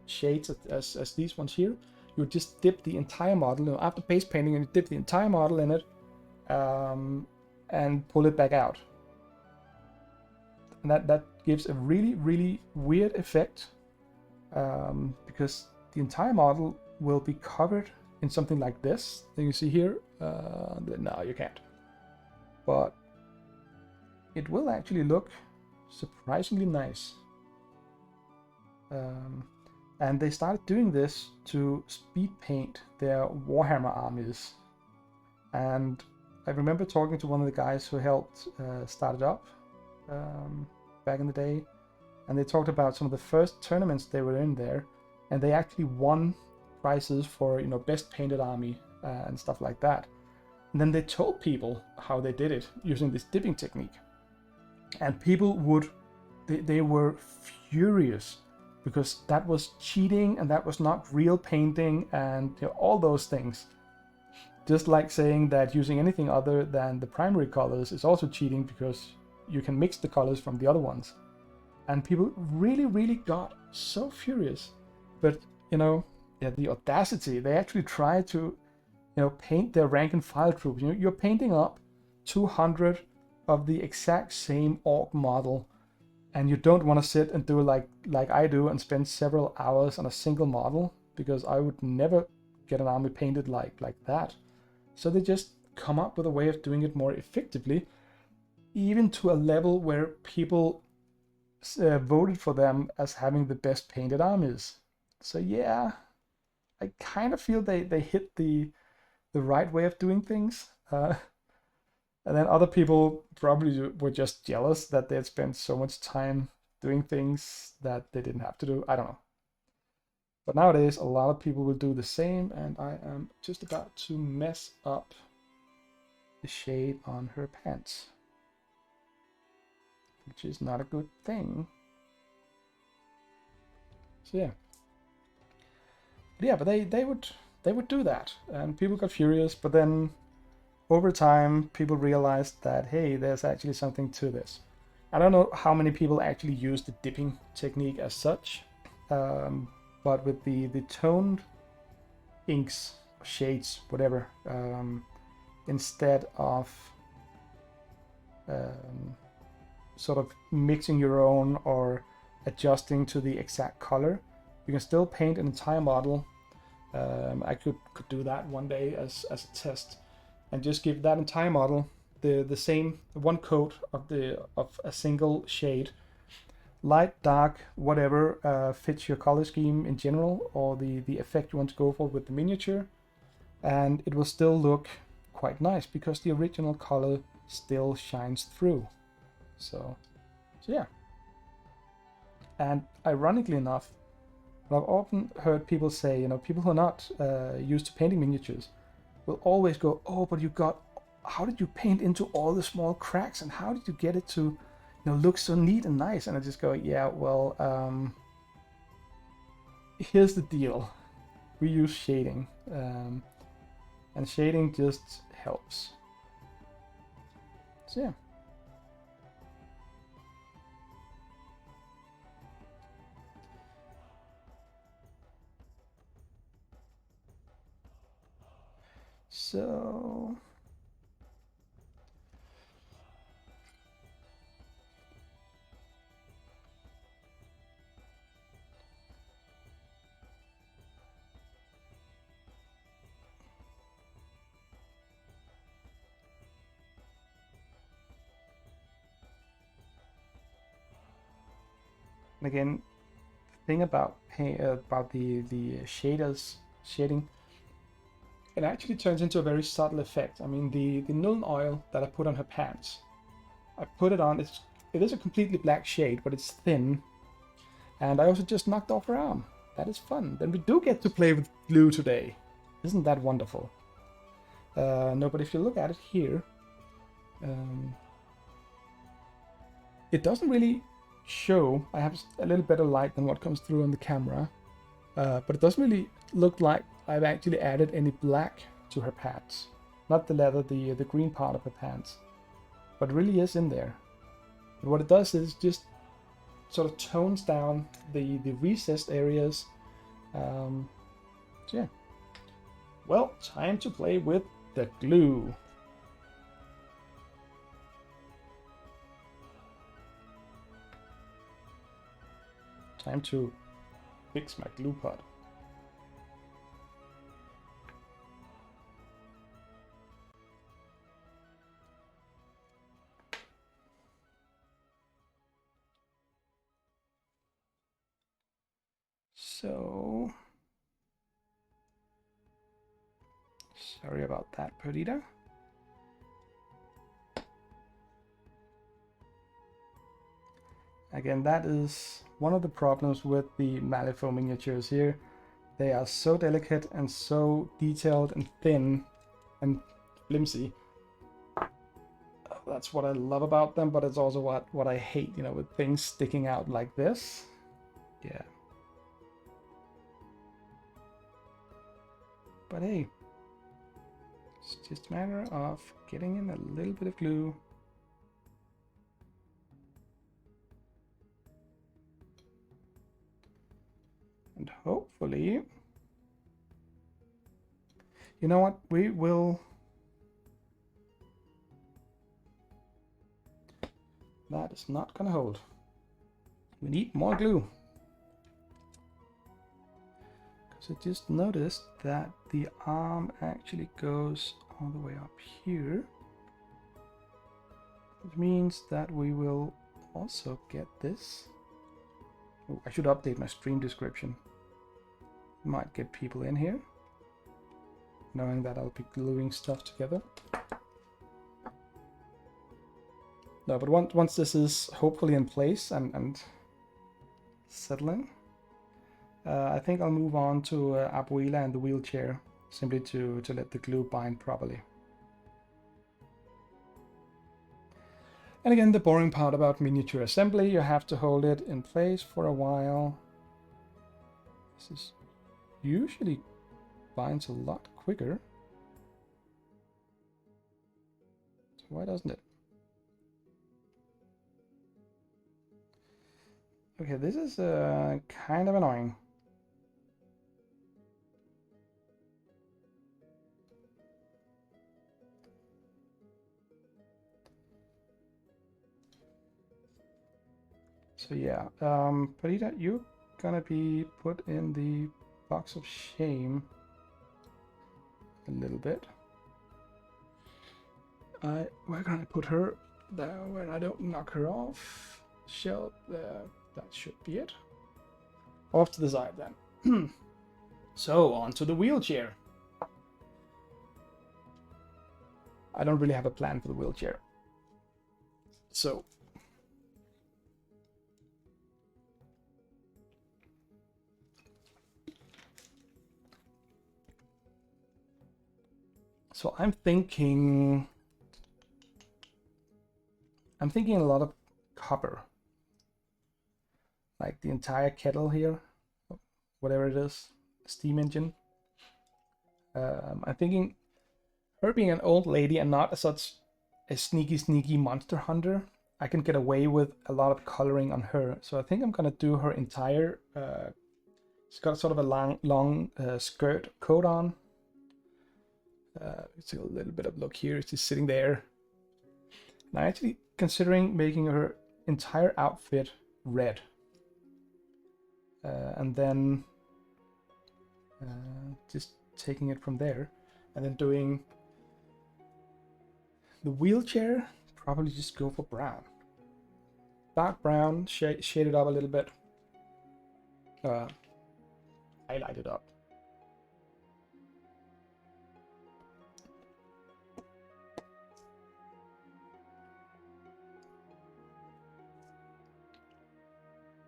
shades as these ones here. You would just dip the entire model, you know, after base painting, and you dip the entire model in it and pull it back out. And that gives a really weird effect because the entire model will be covered in something like this that you see here. No, you can't. But it will actually look surprisingly nice. And they started doing this to speed paint their Warhammer armies. And I remember talking to one of the guys who helped start it up back in the day, and they talked about some of the first tournaments they were in there, and they actually won prizes for, you know, best painted army and stuff like that. And then they told people how they did it using this dipping technique, and people they were furious because that was cheating and that was not real painting, and you know, all those things. Just like saying that using anything other than the primary colors is also cheating because you can mix the colors from the other ones. And people really got so furious. But, you know, yeah, the audacity, they actually try to, you know, paint their rank and file troops. You know, you're painting up 200 of the exact same orc model, and you don't want to sit and do like I do and spend several hours on a single model, because I would never get an army painted like that. So they just come up with a way of doing it more effectively, even to a level where people voted for them as having the best painted armies. So yeah, I kind of feel they hit the right way of doing things. And then other people probably were just jealous that they had spent so much time doing things that they didn't have to do. I don't know. But nowadays, a lot of people will do the same, and I am just about to mess up the shade on her pants, which is not a good thing. So yeah. But yeah, but they would do that, and people got furious, but then over time, people realized that, hey, there's actually something to this. I don't know how many people actually use the dipping technique as such, but with the toned inks, shades, whatever, instead of sort of mixing your own or adjusting to the exact color, you can still paint an entire model. I could do that one day as a test, and just give that entire model the same one coat of a single shade, light, dark, whatever fits your color scheme in general, or the effect you want to go for with the miniature, and it will still look quite nice because the original color still shines through. So yeah. And ironically enough, I've often heard people say, you know, people who are not used to painting miniatures will always go, oh, but how did you paint into all the small cracks, and how did you get it to, you know, look so neat and nice? And I just go, yeah, well, here's the deal. We use shading, and shading just helps. So yeah. So And again, the thing about the shading, it actually turns into a very subtle effect. I mean, the Nuln oil that I put on her pants, I put it on. It is a completely black shade, but it's thin. And I also just knocked off her arm. That is fun. Then we do get to play with glue today. Isn't that wonderful? No, but if you look at it here, it doesn't really show. I have a little better light than what comes through on the camera, but it doesn't really look like I've actually added any black to her pants. Not the leather, the green part of her pants, but it really is in there. And what it does is just sort of tones down the recessed areas. So yeah. Well, time to play with the glue. Time to fix my glue pot. So, sorry about that, Perdita. Again, that is one of the problems with the Malifaux miniatures here. They are so delicate and so detailed and thin and flimsy. That's what I love about them, but it's also what I hate, you know, with things sticking out like this. Yeah. But hey, it's just a matter of getting in a little bit of glue. And hopefully, you know what, we will... That is not gonna hold. We need more glue. Because I just noticed that the arm actually goes all the way up here. Which means that we will also get this. Oh, I should update my stream description. Might get people in here, knowing that I'll be gluing stuff together. No, but once this is hopefully in place and settling, I think I'll move on to Abuela and the wheelchair, simply to let the glue bind properly. And again, the boring part about miniature assembly, you have to hold it in place for a while. This is usually binds a lot quicker. So why doesn't it? Okay, this is kind of annoying. So yeah, Perdita, you're gonna be put in the box of shame a little bit. Where can I put her? There, where I don't knock her off. Shelf there. That should be it. Off to the side then. So on to the wheelchair. I don't really have a plan for the wheelchair. So I'm thinking a lot of copper. Like the entire kettle here, whatever it is, steam engine. I'm thinking her being an old lady and not such a sneaky monster hunter, I can get away with a lot of coloring on her. So I think I'm gonna do her entire, she's got sort of a long skirt coat on. It's a little bit of look here, she's sitting there. And I'm actually considering making her entire outfit red. And then just taking it from there, and then doing the wheelchair, probably just go for brown. Dark brown, shade it up a little bit, highlighted up.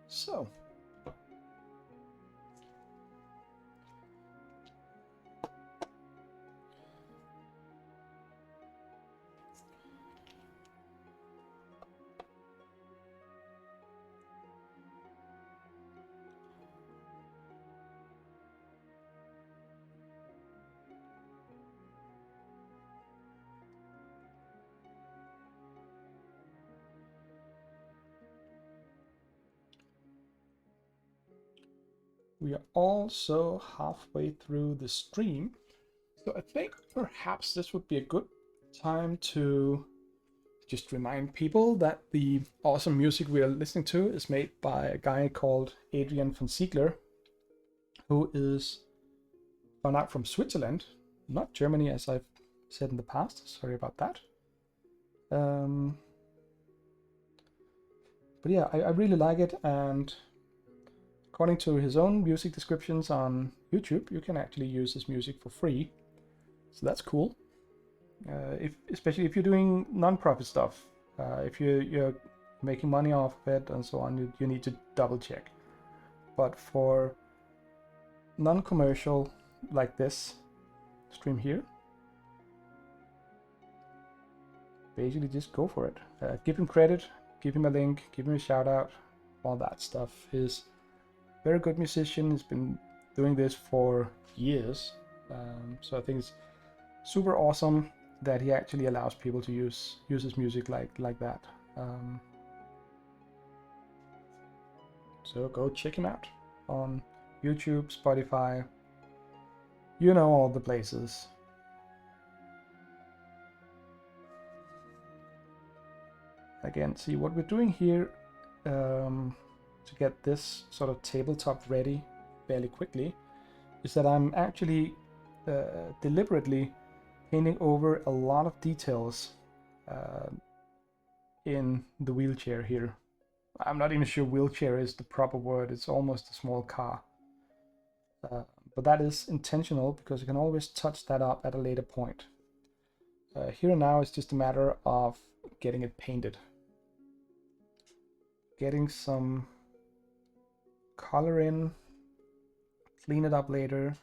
So we are also halfway through the stream, so I think perhaps this would be a good time to just remind people that the awesome music we are listening to is made by a guy called Adrian von Ziegler, who is found out from Switzerland, not Germany as I've said in the past. Sorry about that. But yeah, I really like it, and according to his own music descriptions on YouTube, you can actually use his music for free. So that's cool. Especially if you're doing non-profit stuff, if you're making money off of it and so on, you need to double check. But for non-commercial like this stream here, basically just go for it. Give him credit, give him a link, give him a shout out, all that stuff. He's a very good musician. He's been doing this for years, so I think it's super awesome that he actually allows people to use his music like that. So go check him out on YouTube, Spotify, you know, all the places. Again, see what we're doing here to get this sort of tabletop ready fairly quickly is that I'm actually deliberately painting over a lot of details in the wheelchair here. I'm not even sure wheelchair is the proper word. It's almost a small car. But that is intentional because you can always touch that up at a later point. Here and now it's just a matter of getting it painted. Getting some color in, clean it up later.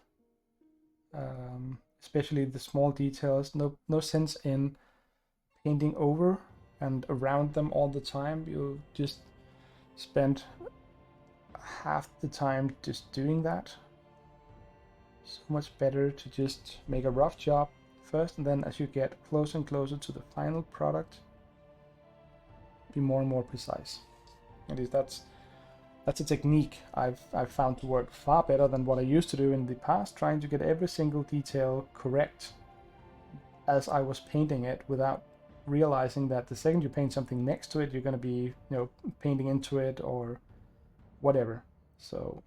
Especially the small details. No sense in painting over and around them all the time. You'll just spend half the time just doing that. So much better to just make a rough job first, and then as you get closer and closer to the final product, be more and more precise. At least that's a technique I've found to work far better than what I used to do in the past, trying to get every single detail correct as I was painting it without realizing that the second you paint something next to it, you're going to be, painting into it or whatever. So,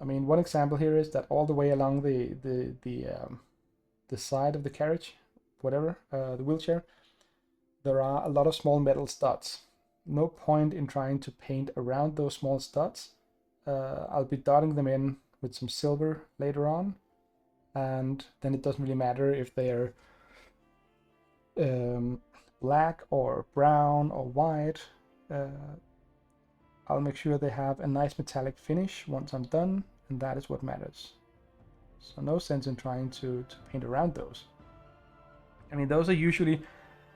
I mean, one example here is that all the way along the side of the carriage, whatever, the wheelchair, there are a lot of small metal studs. No point in trying to paint around those small studs. I'll be dotting them in with some silver later on, and then it doesn't really matter if they're black or brown or white. I'll make sure they have a nice metallic finish once I'm done, and that is what matters. So no sense in trying to paint around those. I mean, those are usually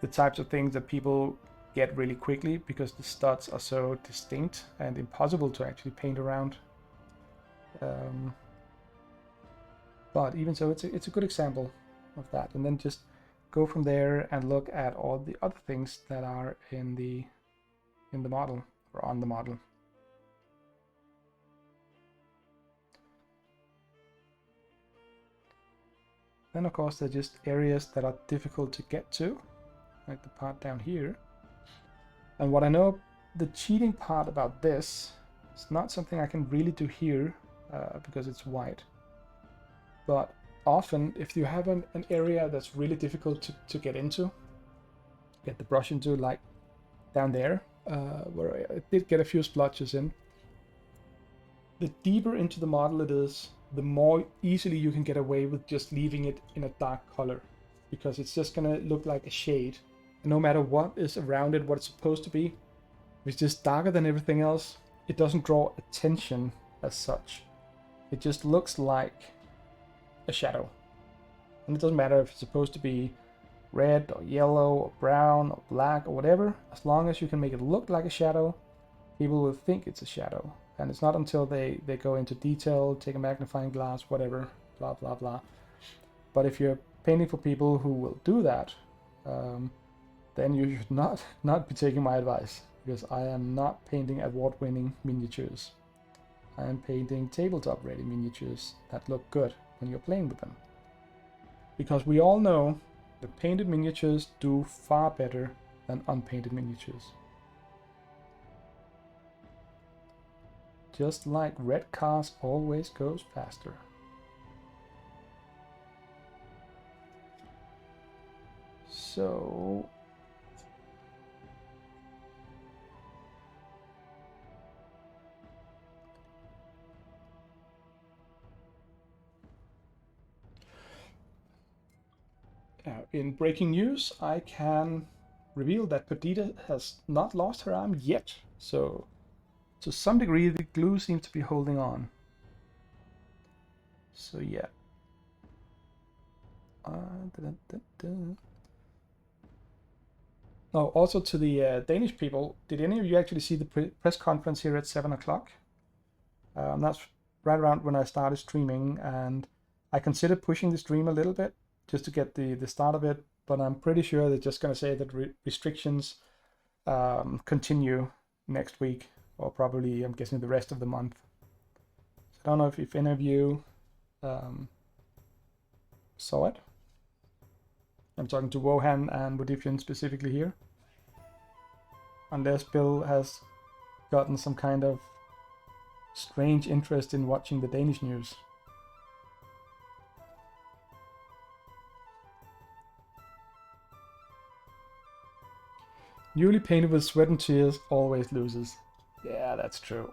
the types of things that people get really quickly because the studs are so distinct and impossible to actually paint around. But even so, it's a good example of that. And then just go from there and look at all the other things that are in the model or on the model. Then of course there's just areas that are difficult to get to, like the part down here. And what I know, the cheating part about this is not something I can really do here because it's white. But often, if you have an area that's really difficult to get into, get the brush into, like down there, where I did get a few splotches in, the deeper into the model it is, the more easily you can get away with just leaving it in a dark color, because it's just gonna look like a shade. And no matter what is around it, what it's supposed to be, if it's just darker than everything else, it doesn't draw attention as such. It just looks like a shadow. And it doesn't matter if it's supposed to be red or yellow or brown or black or whatever, as long as you can make it look like a shadow, people will think it's a shadow. And it's not until they go into detail, take a magnifying glass, whatever, blah, blah, blah. But if you're painting for people who will do that, then you should not be taking my advice, because I am not painting award-winning miniatures. I am painting tabletop-ready miniatures that look good when you're playing with them. Because we all know that painted miniatures do far better than unpainted miniatures. Just like red cars always goes faster. So in breaking news, I can reveal that Perdita has not lost her arm yet. So to some degree, the glue seems to be holding on. So yeah. Oh, also to the Danish people, did any of you actually see the press conference here at 7 o'clock? That's right around when I started streaming, and I considered pushing the stream a little bit just to get the start of it, but I'm pretty sure they're just going to say that restrictions continue next week, or probably, I'm guessing, the rest of the month. So I don't know if any of you saw it. I'm talking to Wohan and Wodifian specifically here. Unless Bill has gotten some kind of strange interest in watching the Danish news. Newly painted with sweat and tears always loses. Yeah, that's true.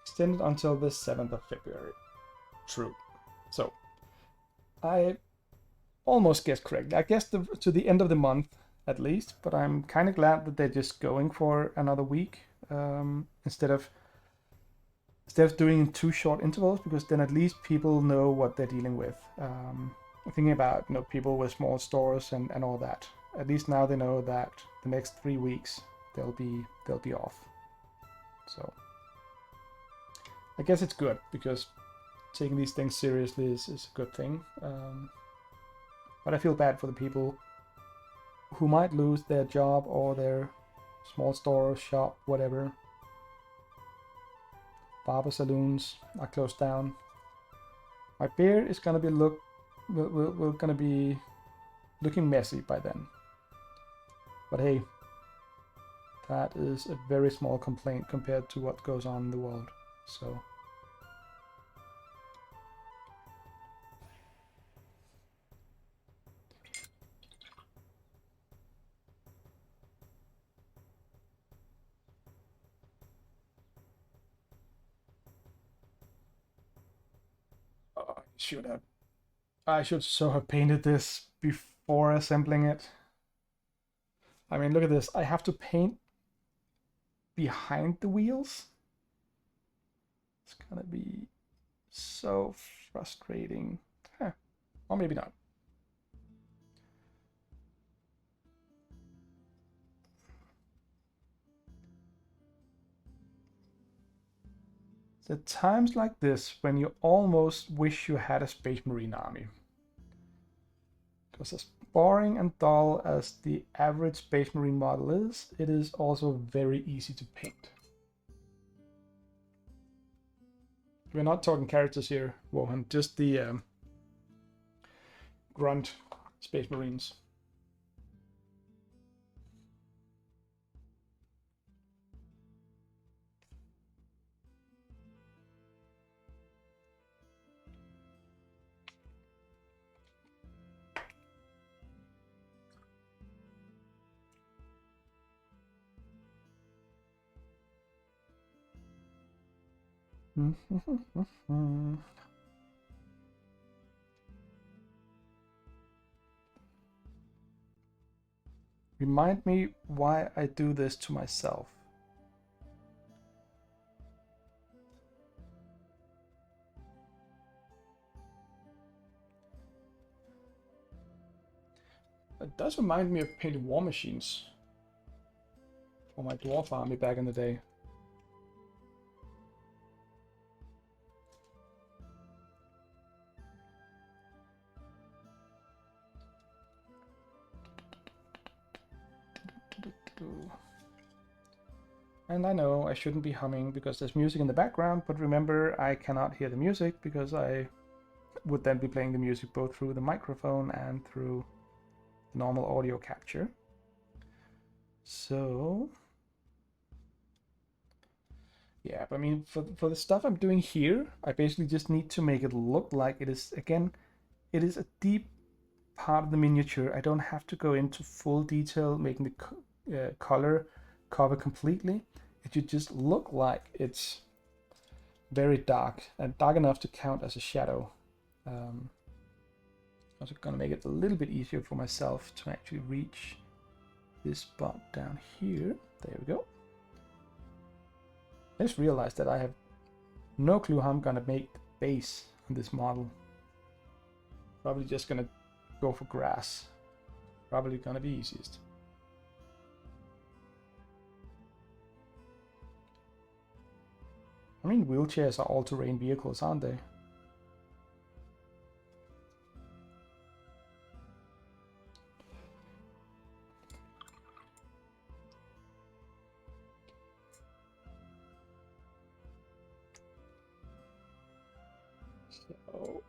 Extended until the 7th of February. True. So, I almost guessed correctly. I guessed to the end of the month at least, but I'm kind of glad that they're just going for another week instead of doing 2 short intervals, because then at least people know what they're dealing with. Thinking about people with small stores and all that. At least now they know that the next 3 weeks they'll be off. So I guess it's good, because taking these things seriously is a good thing. But I feel bad for the people who might lose their job or their small store, shop, whatever. Barber saloons are closed down. My beard is gonna be gonna be looking messy by then. But hey, that is a very small complaint compared to what goes on in the world. So I should so have painted this before assembling it. I mean, look at this. I have to paint behind the wheels. It's gonna be so frustrating. Or maybe not. At times like this, when you almost wish you had a Space Marine army. Because as boring and dull as the average Space Marine model is, it is also very easy to paint. We're not talking characters here, Wohan, just the grunt Space Marines. Remind me why I do this to myself. It does remind me of painting war machines for my dwarf army back in the day. And I know I shouldn't be humming because there's music in the background, but remember, I cannot hear the music because I would then be playing the music both through the microphone and through the normal audio capture. So yeah, but I mean, for the stuff I'm doing here, I basically just need to make it look like it is, again, it is a deep part of the miniature. I don't have to go into full detail, making the color cover completely. It should just look like it's very dark and dark enough to count as a shadow. I'm also gonna make it a little bit easier for myself to actually reach this spot down here. There we go. I just realized that I have no clue how I'm gonna make the base on this model. Probably just gonna go for grass. Probably gonna be easiest. I mean, wheelchairs are all-terrain vehicles, aren't they? So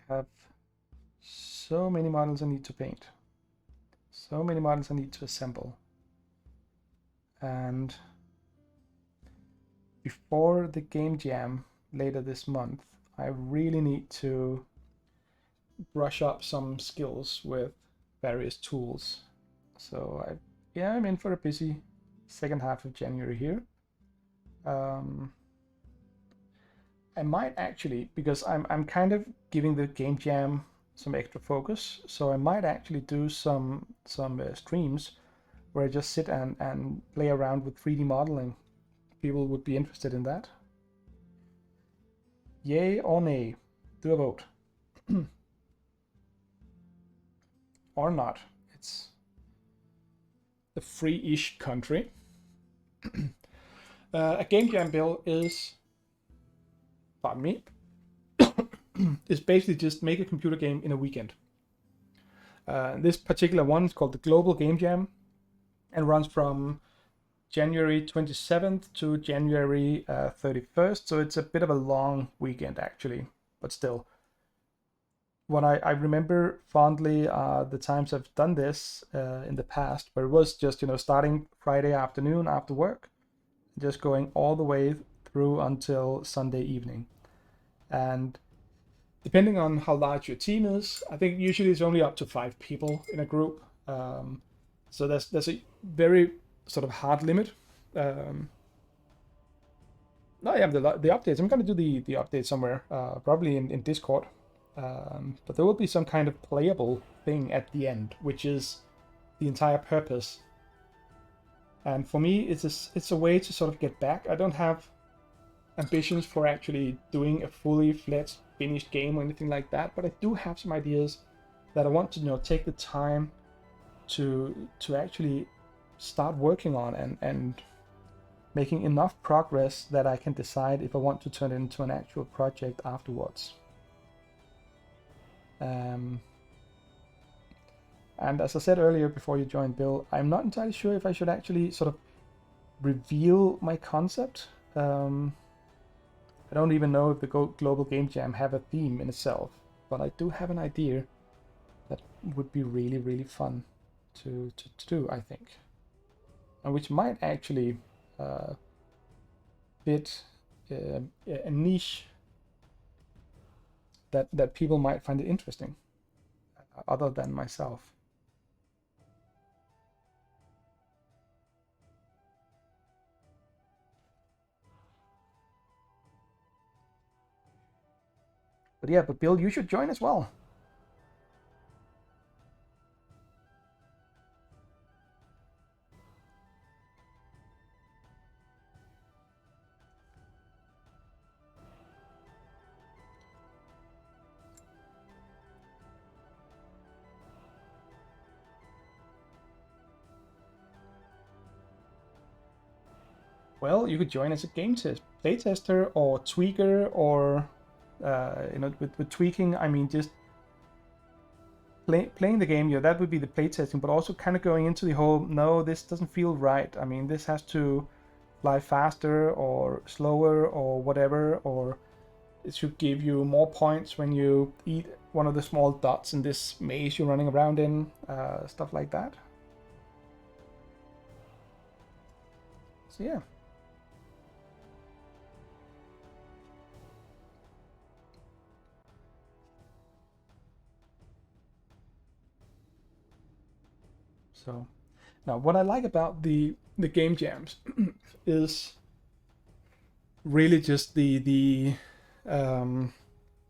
I have so many models I need to paint. So many models I need to assemble. And before the game jam later this month, I really need to brush up some skills with various tools. So I'm in for a busy second half of January here. I might actually, because I'm kind of giving the game jam some extra focus, so I might actually do some streams where I just sit and play around with 3D modeling. People would be interested in that. Yay or nay? Do a vote. Or not. It's a free-ish country. A game jam bill is, pardon me, is basically just make a computer game in a weekend. This particular one is called the Global Game Jam and runs from January 27th to January 31st. So it's a bit of a long weekend actually, but still. What I remember fondly are the times I've done this in the past, where it was just, starting Friday afternoon after work, just going all the way through until Sunday evening. And depending on how large your team is, I think usually it's only up to 5 people in a group. So there's a very sort of hard limit. No, yeah, the updates. I'm going to do the update somewhere, probably in Discord. But there will be some kind of playable thing at the end, which is the entire purpose. And for me, it's a way to sort of get back. I don't have ambitions for actually doing a fully fledged finished game or anything like that, but I do have some ideas that I want to take the time to actually start working on and making enough progress that I can decide if I want to turn it into an actual project afterwards. And as I said earlier before you joined, Bill, I'm not entirely sure if I should actually sort of reveal my concept. I don't even know if the Global Game Jam have a theme in itself, but I do have an idea that would be really, really fun to do, I think. And which might actually fit a niche that people might find it interesting, other than myself. But yeah, but Bill, you should join as well. Well, you could join as a game playtester or tweaker, or with tweaking, I mean just playing the game. Yeah, that would be the playtesting, but also kind of going into the whole, no, this doesn't feel right. I mean, this has to fly faster or slower or whatever, or it should give you more points when you eat one of the small dots in this maze you're running around in, stuff like that. So yeah. So now what I like about the game jams is really just the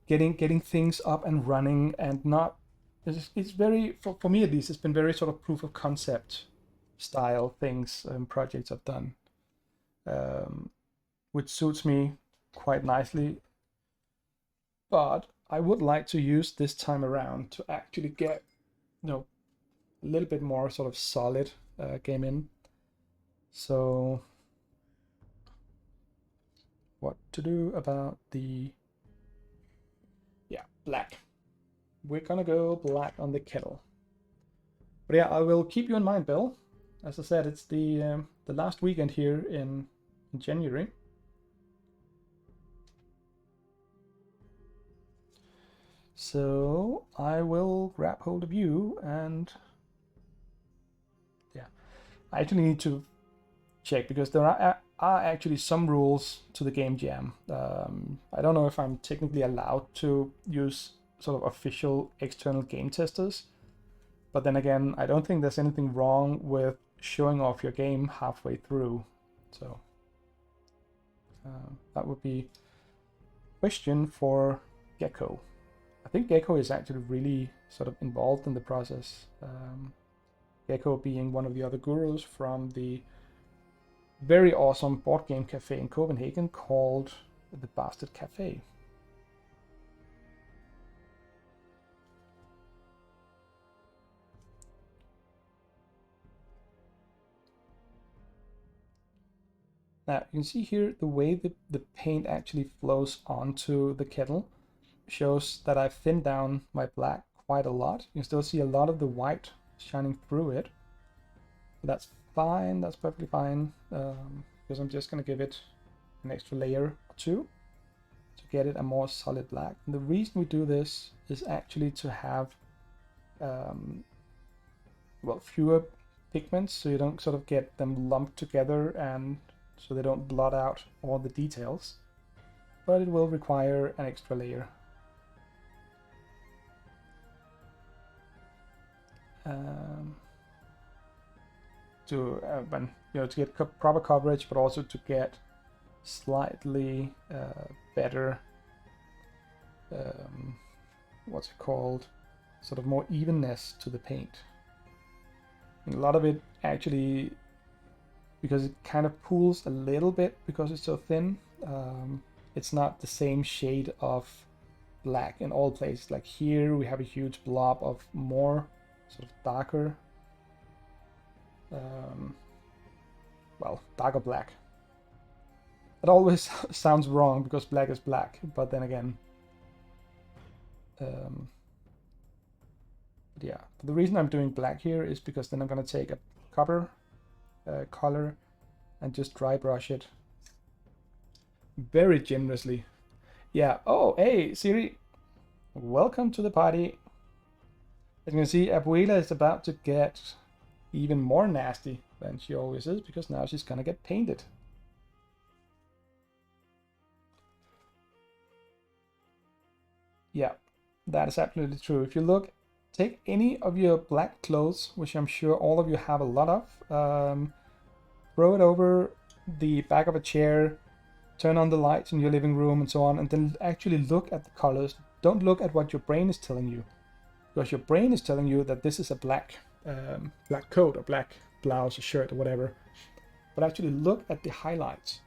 getting things up and running, and not it's very, for me at least, it's been very sort of proof of concept style things and projects I've done, which suits me quite nicely. But I would like to use this time around to actually get, a little bit more sort of solid game in. So what to do about the, yeah, black. We're gonna go black on the kettle. But yeah, I will keep you in mind, Bill. As I said, it's the last weekend here in January. So I will grab hold of you, and yeah, I actually need to check because there are actually some rules to the game jam. I don't know if I'm technically allowed to use sort of official external game testers, but then again, I don't think there's anything wrong with showing off your game halfway through. So that would be a question for Gecko. I think Gecko is actually really sort of involved in the process. Gecko being one of the other gurus from the very awesome board game cafe in Copenhagen called the Bastard Cafe. Now you can see here the way the paint actually flows onto the kettle shows that I've thinned down my black quite a lot. You can still see a lot of the white shining through it. But that's fine, that's perfectly fine, because I'm just going to give it an extra layer or two to get it a more solid black. And the reason we do this is actually to have fewer pigments, so you don't sort of get them lumped together, and so they don't blot out all the details, but it will require an extra layer. To get proper coverage, but also to get slightly better, what's it called, sort of more evenness to the paint. And a lot of it actually, because it kind of pools a little bit because it's so thin, it's not the same shade of black in all places. Like here we have a huge blob of more sort of darker, darker black. It always sounds wrong because black is black, but then again, yeah. The reason I'm doing black here is because then I'm gonna take a copper color and just dry brush it very generously. Yeah. Oh, hey, Siri. Welcome to the party. As you can see, Abuela is about to get even more nasty than she always is, because now she's gonna get painted. Yeah, that is absolutely true. If you look, take any of your black clothes, which I'm sure all of you have a lot of, throw it over the back of a chair, turn on the lights in your living room and so on, and then actually look at the colors. Don't look at what your brain is telling you, because your brain is telling you that this is a black coat or black blouse or shirt or whatever. But actually look at the highlights,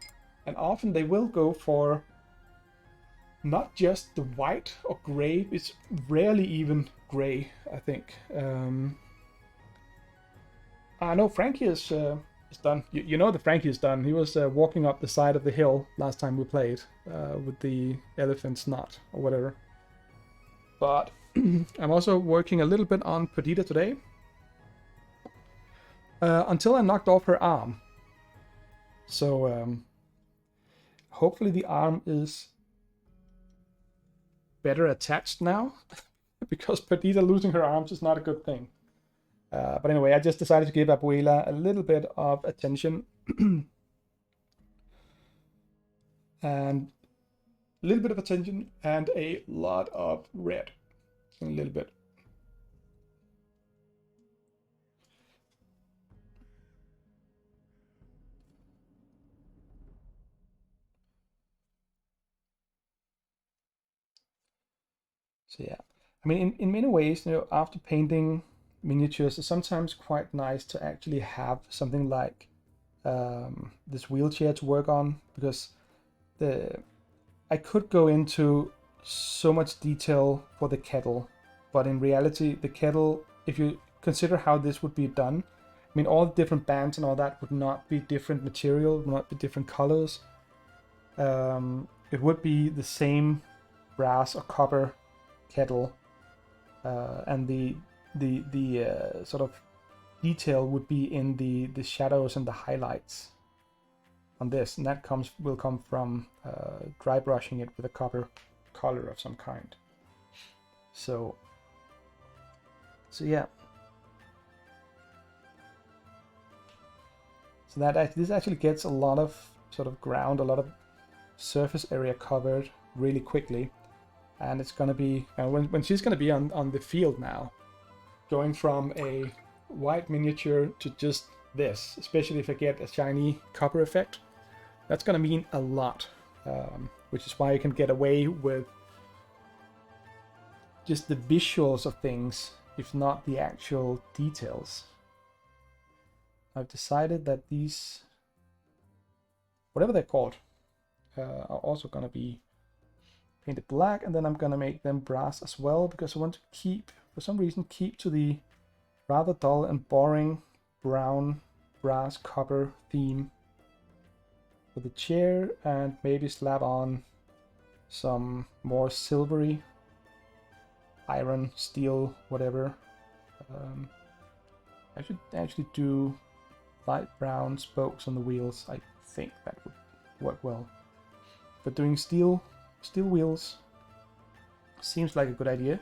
and often they will go for not just the white or gray. It's rarely even gray, I think. I know Frankie is done. You know that Frankie is done. He was walking up the side of the hill last time we played with the elephant snot or whatever. But I'm also working a little bit on Perdita today. Until I knocked off her arm. So hopefully the arm is better attached now, because Perdita losing her arms is not a good thing. But anyway, I just decided to give Abuela a little bit of attention. And a little bit of attention and a lot of red. A little bit. So yeah, I mean, in many ways, after painting miniatures, it's sometimes quite nice to actually have something like this wheelchair to work on, because I could go into so much detail for the kettle, but in reality, the kettle, if you consider how this would be done, I mean, all the different bands and all that would not be different material, would not be different colors. It would be the same brass or copper kettle, and the sort of detail would be in the shadows and the highlights on this, and that will come from dry brushing it with a copper color of some kind. So yeah. So this actually gets a lot of sort of ground, a lot of surface area covered really quickly. And it's going to be, when she's going to be on the field now, going from a white miniature to just this, especially if I get a shiny copper effect, that's going to mean a lot, which is why you can get away with just the visuals of things, if not the actual details. I've decided that these, whatever they're called, are also going to be painted black, and then I'm gonna make them brass as well, because I want to for some reason keep to the rather dull and boring brown brass copper theme for the chair, and maybe slap on some more silvery iron, steel, whatever. I should actually do light brown spokes on the wheels. I think that would work well, but doing steel wheels seems like a good idea.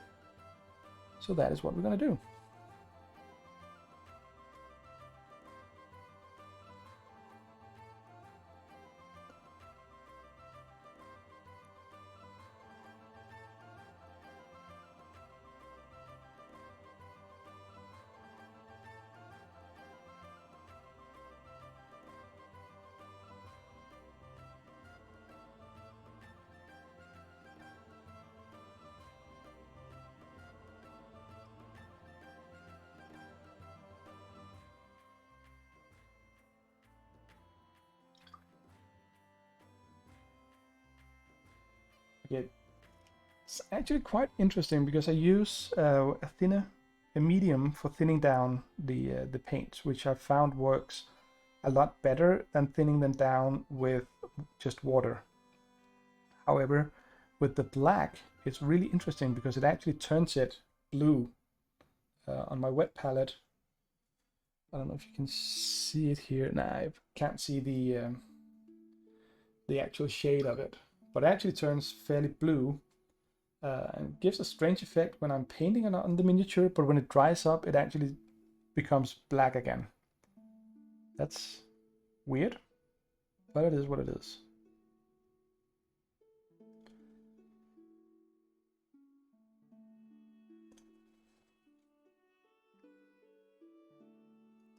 So that is what we're gonna do. It's actually quite interesting, because I use a medium for thinning down the paints, which I found works a lot better than thinning them down with just water. However, with the black, it's really interesting because it actually turns it blue. On my wet palette, I don't know if you can see it here. Nah, I can't see the actual shade of it, but it actually turns fairly blue and gives a strange effect when I'm painting it on the miniature, but when it dries up, it actually becomes black again. That's weird, but it is what it is.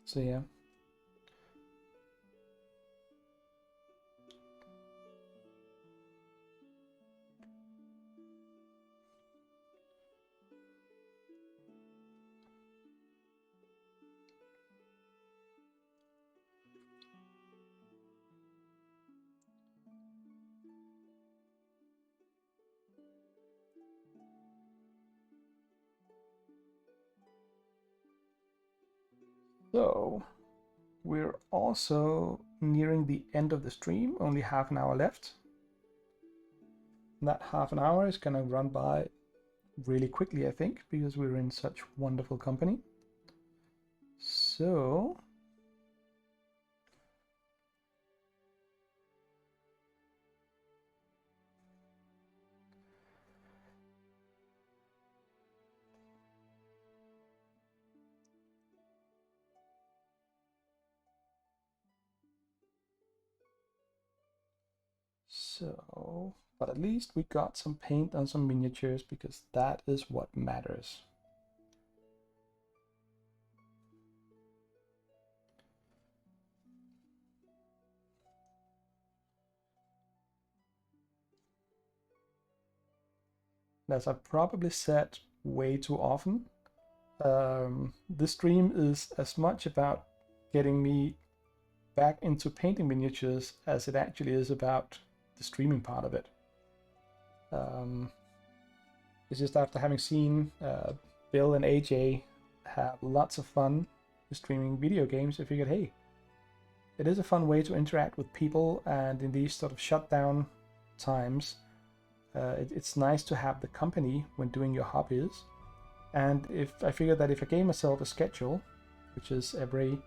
So yeah. So we're also nearing the end of the stream, only half an hour left. And that half an hour is gonna run by really quickly, I think, because we're in such wonderful company. So but at least we got some paint on some miniatures, because that is what matters. As I've probably said way too often, this stream is as much about getting me back into painting miniatures as it actually is about the streaming part of it. It's just after having seen Bill and AJ have lots of fun streaming video games, I figured, hey, it is a fun way to interact with people, and in these sort of shutdown times, it's nice to have the company when doing your hobbies. And if I figured that if I gave myself a schedule, which is every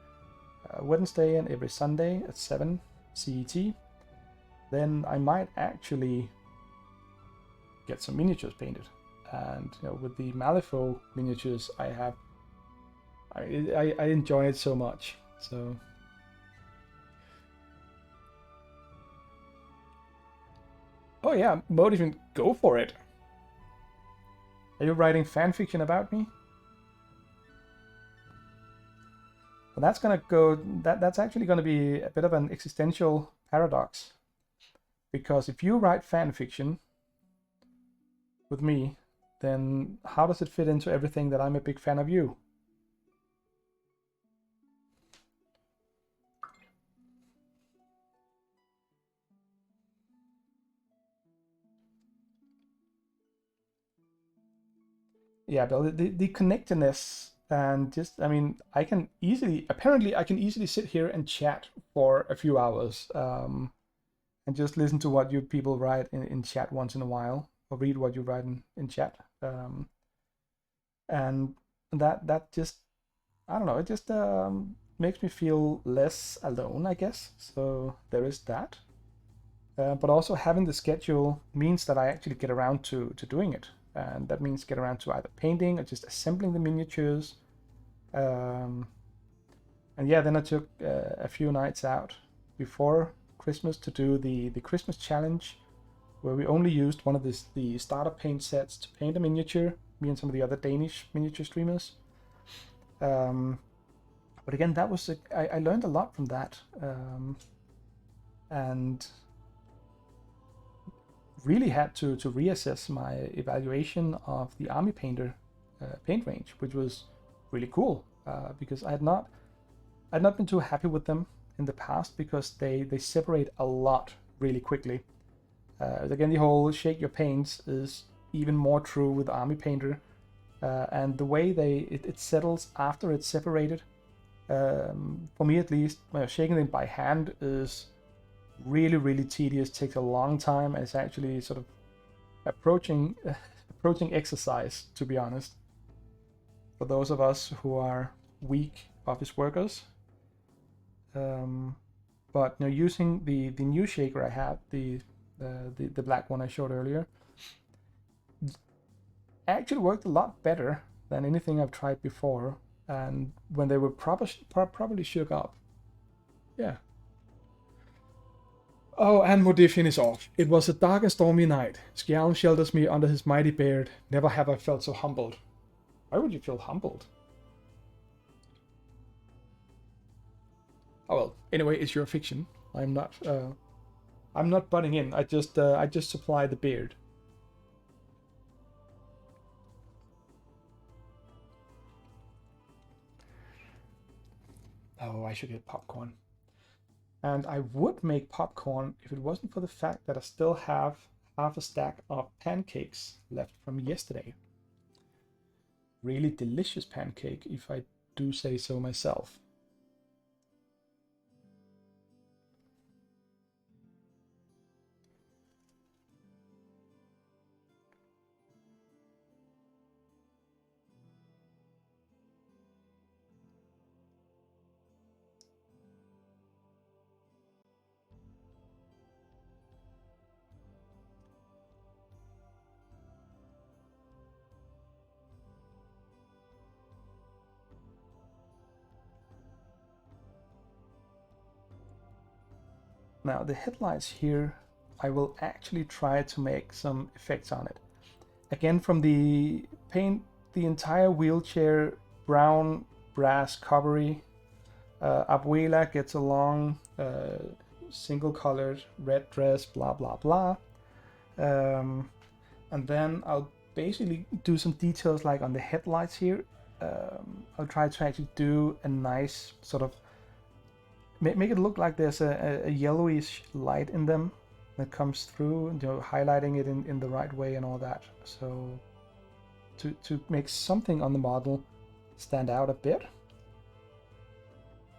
Wednesday and every Sunday at 7 CET, then I might actually get some miniatures painted. And with the Malifaux miniatures I have, I enjoy it so much. So oh yeah, Motivin, go for it. Are you writing fan fiction about me? Well, that's gonna go. That's actually gonna be a bit of an existential paradox, because if you write fan fiction with me, then how does it fit into everything that I'm a big fan of you? Yeah, Bill, the connectedness, and just, I mean, apparently I can easily sit here and chat for a few hours, and just listen to what you people write in chat once in a while, or read what you write in chat. And that just, I don't know, it just makes me feel less alone, I guess. So there is that. But also having the schedule means that I actually get around to doing it. And that means get around to either painting or just assembling the miniatures. And yeah, then I took a few nights out before Christmas to do the Christmas challenge, where we only used one of the starter paint sets to paint a miniature, me and some of the other Danish miniature streamers. But again, that was I learned a lot from that, and really had to reassess my evaluation of the Army Painter paint range, which was really cool, because I had not been too happy with them in the past, because they separate a lot really quickly. Again, the whole shake your paints is even more true with Army Painter, and the way it settles after it's separated, for me at least, shaking them by hand is really tedious, takes a long time, and it's actually sort of approaching exercise, to be honest, for those of us who are weak office workers. But using the new shaker I had, the black one I showed earlier, actually worked a lot better than anything I've tried before. And when they were properly shook up, yeah. Oh, and Modifian is off. It was a dark and stormy night. Skjalm shelters me under his mighty beard. Never have I felt so humbled. Why would you feel humbled? Oh well. Anyway, it's your fiction. I'm not butting in. I just supply the beard. Oh, I should get popcorn. And I would make popcorn if it wasn't for the fact that I still have half a stack of pancakes left from yesterday. Really delicious pancake, if I do say so myself. Now the headlights here, I will actually try to make some effects on it. Again, from the paint the entire wheelchair brown brass covery. Abuela gets a long single colored red dress, blah blah blah. And then I'll basically do some details like on the headlights here. I'll try to actually do a nice sort of make it look like there's a yellowish light in them that comes through, highlighting it in the right way and all that. So to make something on the model stand out a bit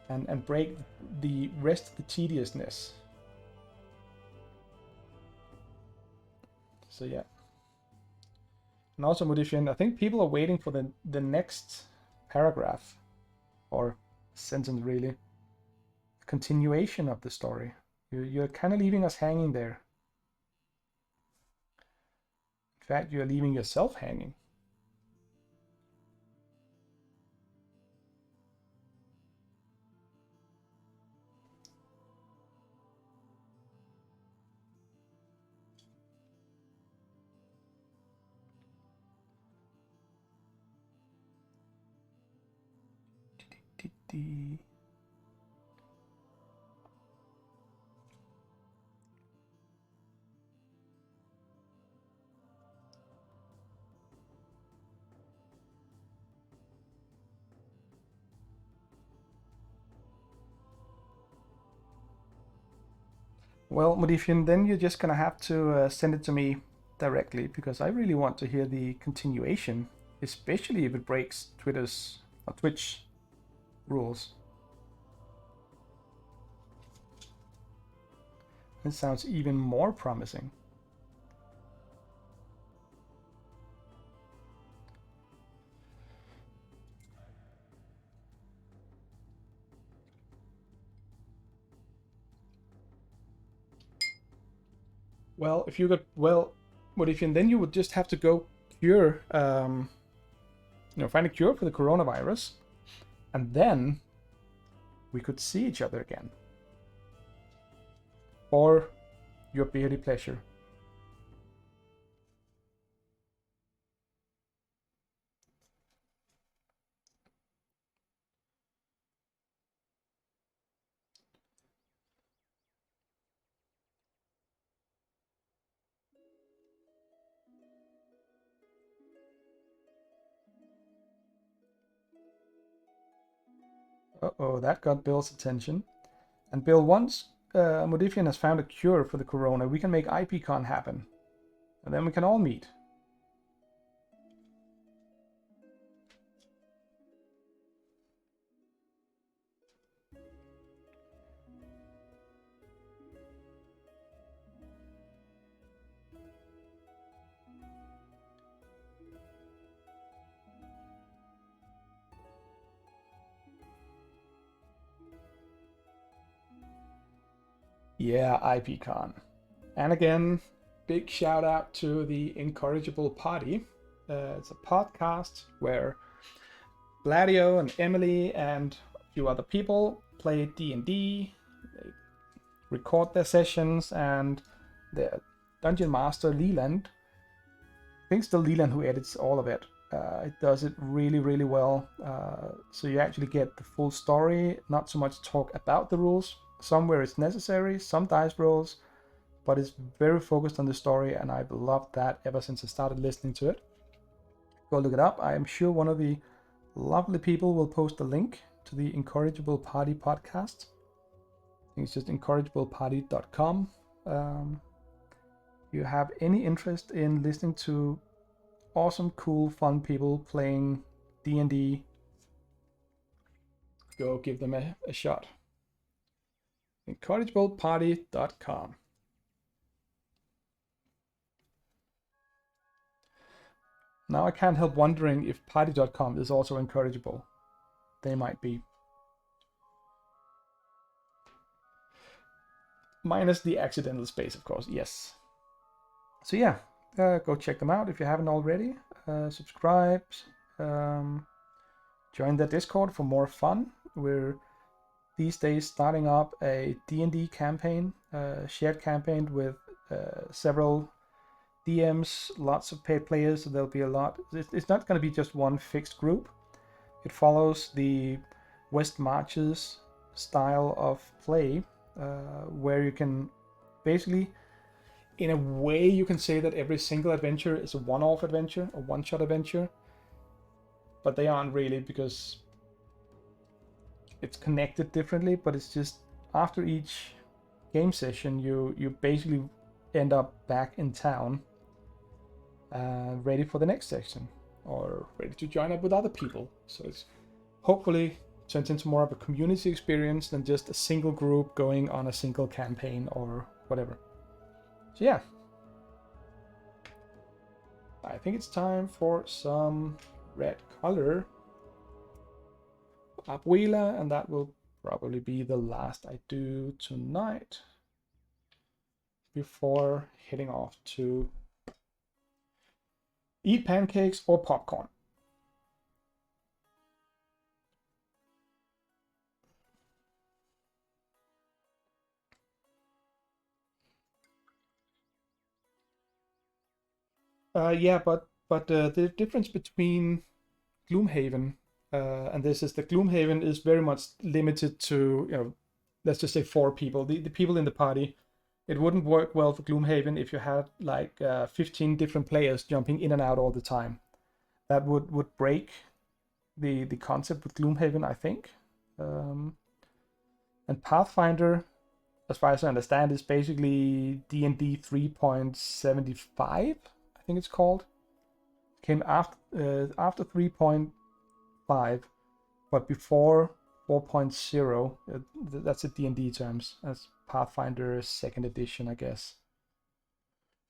and break the rest of the tediousness. So yeah. And also, Modifian, I think people are waiting for the next paragraph or sentence, really. Continuation of the story. You're kind of leaving us hanging there. In fact, you're leaving yourself hanging. Well, Modifian, then you're just gonna have to send it to me directly, because I really want to hear the continuation, especially if it breaks Twitch rules. It sounds even more promising. Well, if you got Modifian, then you would just have to go cure, find a cure for the coronavirus, and then we could see each other again. For your beardy pleasure. Uh-oh, that got Bill's attention. And Bill, once Modifian has found a cure for the corona, we can make IPCon happen. And then we can all meet. Yeah, IPCon. And again, big shout out to the Incorrigible Party. It's a podcast where Gladio and Emily and a few other people play D&D. They record their sessions, and the Dungeon Master Leland, I think it's still Leland who edits all of it. It does it really, really well. So you actually get the full story, not so much talk about the rules. Some where it's necessary, some dice rolls, but it's very focused on the story, and I've loved that ever since I started listening to it. Go look it up. I am sure one of the lovely people will post a link to the Incorrigible Party podcast. I think it's just incorrigibleparty.com. If you have any interest in listening to awesome, cool, fun people playing D&D, go give them a shot. Incorrigibleparty.com. Now I can't help wondering if party.com is also incorrigible. They might be. Minus the accidental space, of course, yes. So yeah, go check them out if you haven't already. Subscribe. Join the Discord for more fun. We're these days starting up a D&D campaign, shared campaign with several DMs, lots of paid players, so there'll be a lot. It's not going to be just one fixed group. It follows the West Marches style of play, where you can basically, in a way, you can say that every single adventure is a one-off adventure, a one-shot adventure, but they aren't really, because it's connected differently. But it's just after each game session, you basically end up back in town, ready for the next section, or ready to join up with other people. So it's hopefully turns into more of a community experience than just a single group going on a single campaign or whatever. So yeah, I think it's time for some red color Abuela, and that will probably be the last I do tonight before heading off to eat pancakes or popcorn. Yeah, but the difference between Gloomhaven and this is that Gloomhaven is very much limited to, let's just say 4 people. The people in the party. It wouldn't work well for Gloomhaven if you had like 15 different players jumping in and out all the time. That would break the concept with Gloomhaven, I think. And Pathfinder, as far as I understand, is basically D&D 3.75, I think it's called. Came after 3.5, but before 4.0. That's a D&D terms. That's Pathfinder 2nd edition, I guess.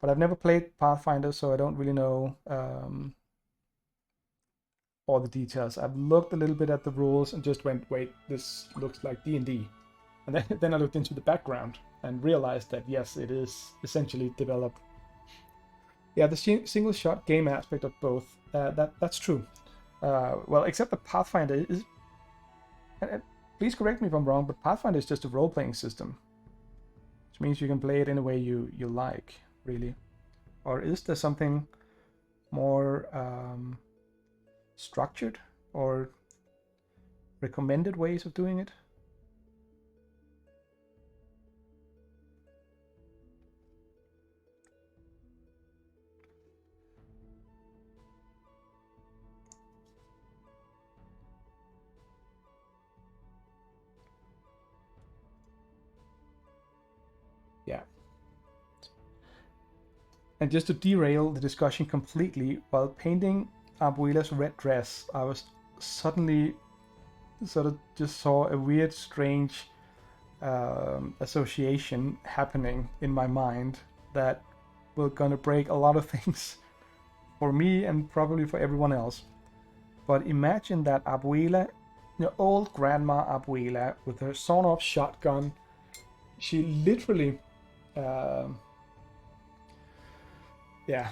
But I've never played Pathfinder, so I don't really know all the details. I've looked a little bit at the rules and just went, wait, this looks like D&D. And then I looked into the background and realized that yes, it is essentially developed. Yeah, the single shot game aspect of both, that's true. Well, except the Pathfinder is, and please correct me if I'm wrong, but Pathfinder is just a role-playing system, which means you can play it in a way you like, really. Or is there something more structured or recommended ways of doing it? Yeah. And just to derail the discussion completely, while painting Abuela's red dress, I was suddenly sort of just saw a weird, strange association happening in my mind that will gonna break a lot of things for me and probably for everyone else. But imagine that Abuela, old grandma Abuela with her sawn-off shotgun, she literally, yeah.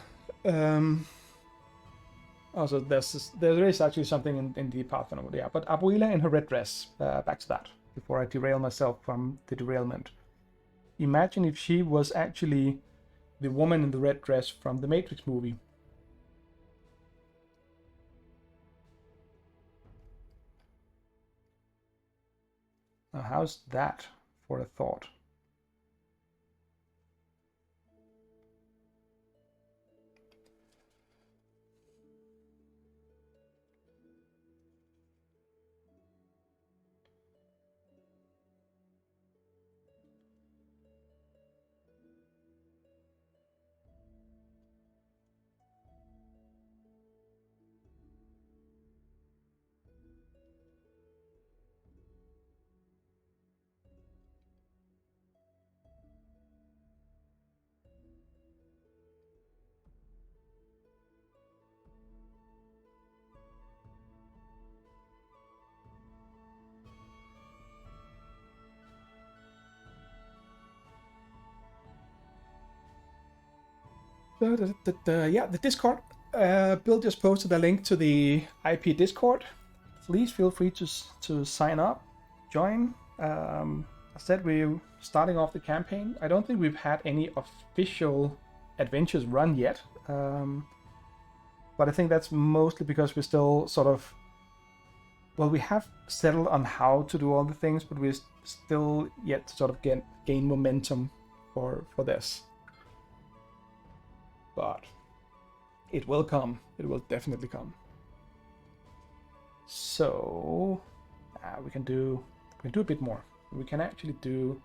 Also, there is actually something in the Pathfinder, yeah. But Abuela in her red dress, back to that, before I derail myself from the derailment. Imagine if she was actually the woman in the red dress from the Matrix movie. Now, how's that for a thought? Yeah, the Discord. Bill just posted a link to the IP Discord. Please feel free to sign up, join. I said we're starting off the campaign. I don't think we've had any official adventures run yet, but I think that's mostly because we're still sort of, well, we have settled on how to do all the things, but we're still yet to sort of gain momentum for this. But it will come. It will definitely come. So we can do a bit more. We can actually do,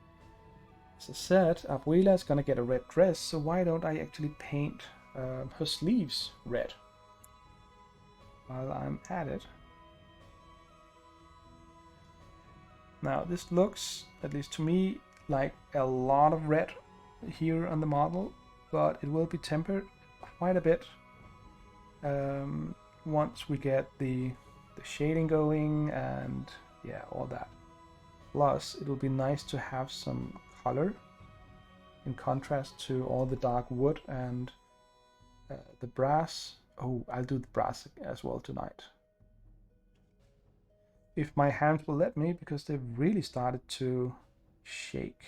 as I said, Abuela is gonna get a red dress. So why don't I actually paint her sleeves red while I'm at it? Now this looks, at least to me, like a lot of red here on the model, but it will be tempered quite a bit once we get the shading going and yeah, all that. Plus, it will be nice to have some color in contrast to all the dark wood and the brass. Oh, I'll do the brass as well tonight. If my hands will let me, because they've really started to shake.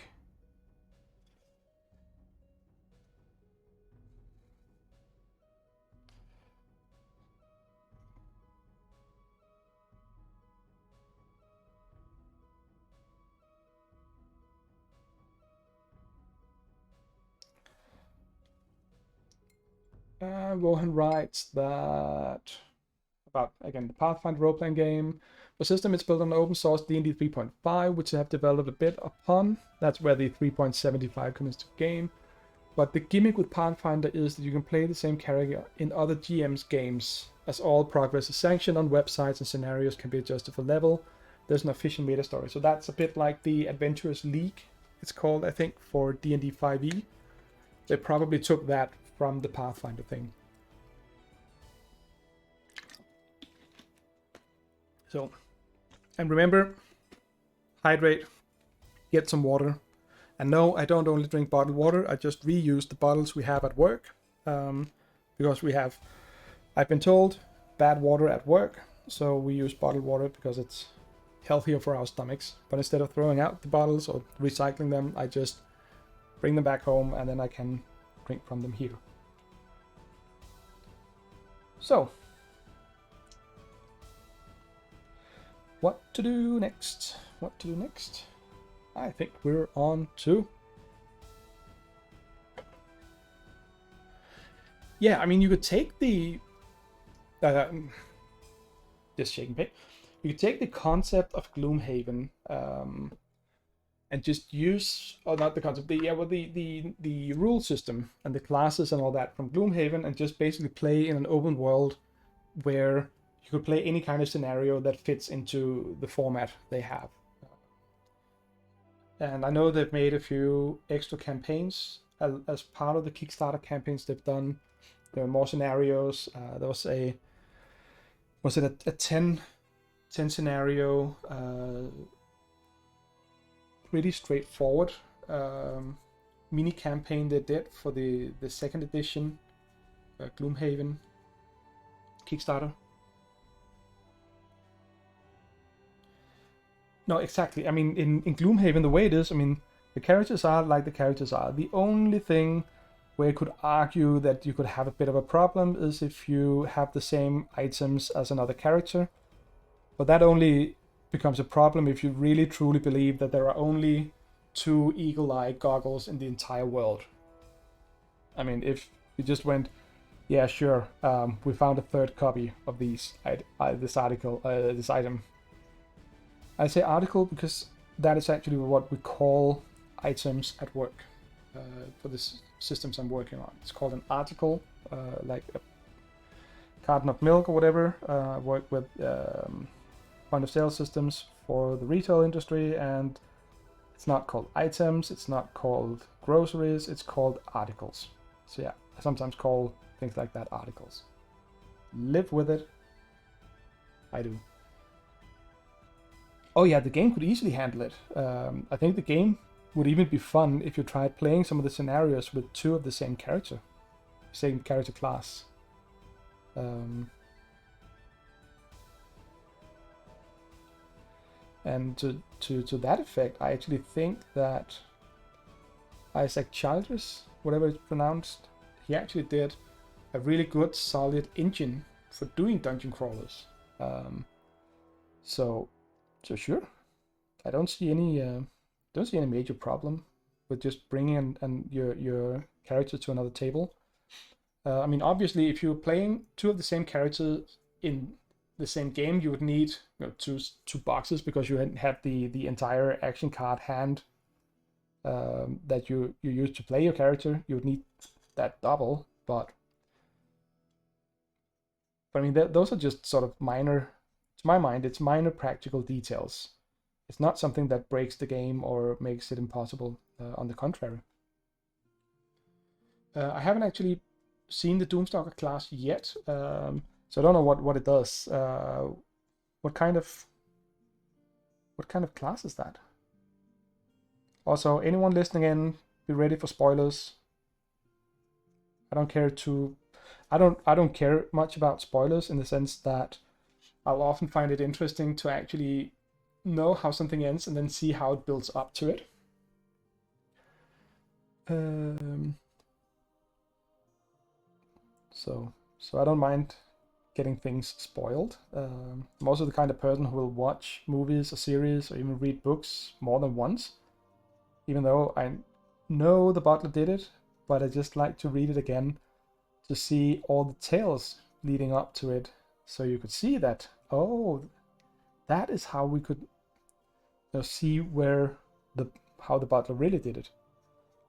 Rohan writes that about, again, the Pathfinder role-playing game. The system is built on open source D&D 3.5, which I have developed a bit upon. That's where the 3.75 comes into the game. But the gimmick with Pathfinder is that you can play the same character in other GM's games, as all progress is sanctioned on websites and scenarios can be adjusted for level. There's an official meta story. So that's a bit like the Adventurers League, it's called, I think, for D&D 5e. They probably took that from the Pathfinder thing. So, and remember, hydrate, get some water. And no, I don't only drink bottled water, I just reuse the bottles we have at work. Because we have, I've been told, bad water at work. So we use bottled water because it's healthier for our stomachs. But instead of throwing out the bottles or recycling them, I just bring them back home and then I can drink from them here. So, what to do next? What to do next? I think we're on to... Yeah, I mean, you could take the... just shaking paint. You could take the concept of Gloomhaven and just use, or not the concept, the rule system and the classes and all that from Gloomhaven, and just basically play in an open world where you could play any kind of scenario that fits into the format they have. And I know they've made a few extra campaigns as part of the Kickstarter campaigns they've done. There are more scenarios. There was a 10 scenario, pretty straightforward mini campaign they did for the second edition Gloomhaven Kickstarter. No, exactly. I mean, in Gloomhaven, the way it is, I mean, the characters are like the characters are. The only thing where you could argue that you could have a bit of a problem is if you have the same items as another character. But that only becomes a problem if you really truly believe that there are only 2 eagle-eye goggles in the entire world. I mean, if you just went, yeah, sure, we found a 3rd copy of this item. I say article because that is actually what we call items at work for the systems I'm working on. It's called an article, like a carton of milk or whatever. I work with point of sale systems for the retail industry, and it's not called items, it's not called groceries, it's called articles. So yeah, I sometimes call things like that articles. Live with it. I do. Oh yeah, the game could easily handle it. I think the game would even be fun if you tried playing some of the scenarios with 2 of the same character class. And to that effect, I actually think that Isaac Childress, whatever it's pronounced, he actually did a really good, solid engine for doing dungeon crawlers. So sure, I don't see any major problem with just bringing your character to another table. I mean, obviously, if you're playing 2 of the same characters in the same game, you would need two boxes because you have the entire action card hand that you use to play your character. You would need that double, but I mean, those are just sort of minor. To my mind, it's minor practical details. It's not something that breaks the game or makes it impossible. On the contrary. I haven't actually seen the Doomstalker class yet, so I don't know what it does. What kind of class is that? Also, anyone listening in, be ready for spoilers. I don't care much about spoilers in the sense that I'll often find it interesting to actually know how something ends and then see how it builds up to it. So I don't mind getting things spoiled. I'm also the kind of person who will watch movies or series or even read books more than once, even though I know the butler did it, but I just like to read it again to see all the tales leading up to it, so you could see that, oh, that is how we could see how the butler really did it.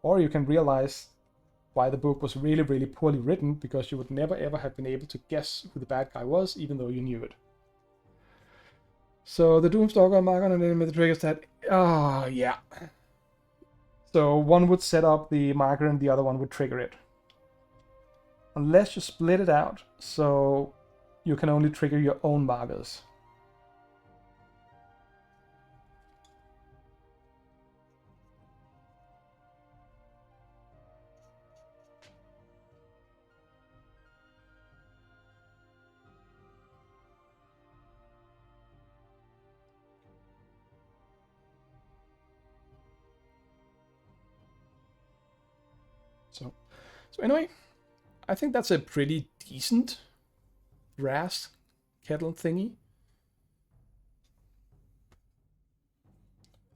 Or you can realize why the book was really, really poorly written, because you would never ever have been able to guess who the bad guy was, even though you knew it. So the Doomstalker mark on an enemy that triggers that. Oh, yeah. So one would set up the marker and the other one would trigger it. Unless you split it out, so you can only trigger your own markers. So anyway, I think that's a pretty decent brass kettle thingy.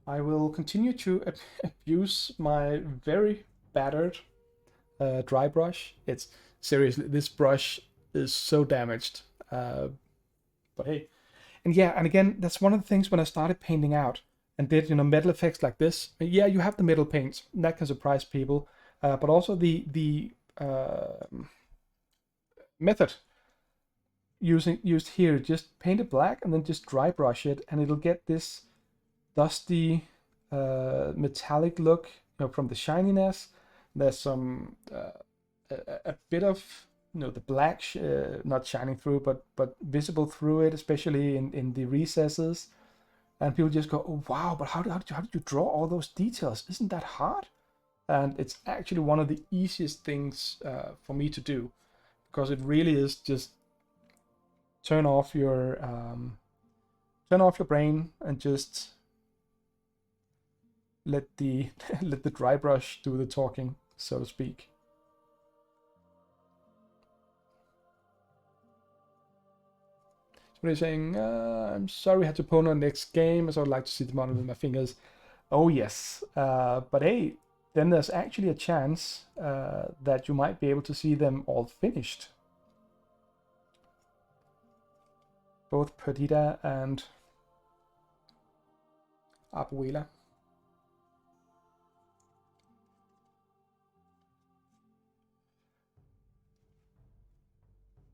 I will continue to abuse my very battered dry brush. It's seriously, this brush is so damaged. But hey, and yeah, and again, that's one of the things when I started painting out and did metal effects like this. Yeah, you have the metal paints, and that can surprise people. But also the method used here, just paint it black and then just dry brush it, and it'll get this dusty metallic look from the shininess. There's some a bit of the black not shining through but visible through it, especially in the recesses. And people just go, oh, wow, but how did you draw all those details? Isn't that hard? And it's actually one of the easiest things for me to do, because it really is just turn off your brain and just let the let the dry brush do the talking, so to speak. What are you saying? I'm sorry we had to postpone our next game, as I would like to see the model with my fingers. Oh yes, but hey, then there's actually a chance that you might be able to see them all finished. Both Perdita and Abuela.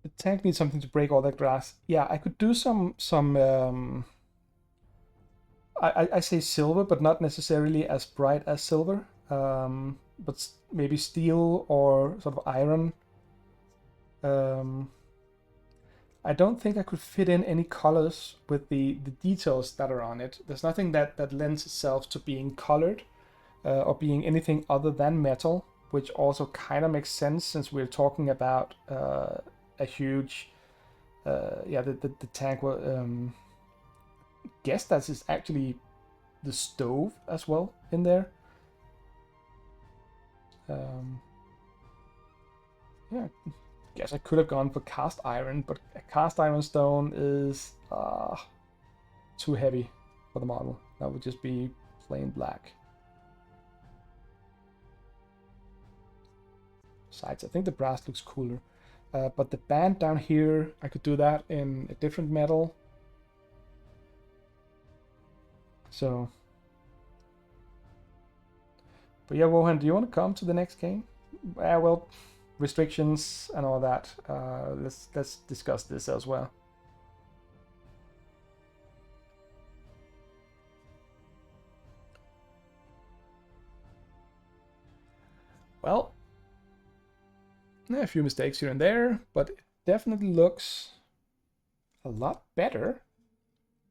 The tank needs something to break all that grass. Yeah, I could do some I say silver, but not necessarily as bright as silver. But maybe steel or sort of iron. I don't think I could fit in any colors with the details that are on it. There's nothing that lends itself to being colored or being anything other than metal, which also kind of makes sense since we're talking about a huge, the tank. Guess that is actually the stove as well in there. Yeah, guess I could have gone for cast iron, but a cast iron stone is too heavy for the model. That would just be plain black. Besides, I think the brass looks cooler. But the band down here, I could do that in a different metal. So, but yeah, Wohan, do you want to come to the next game? Well, restrictions and all that. Let's discuss this as well. Well, a few mistakes here and there, but it definitely looks a lot better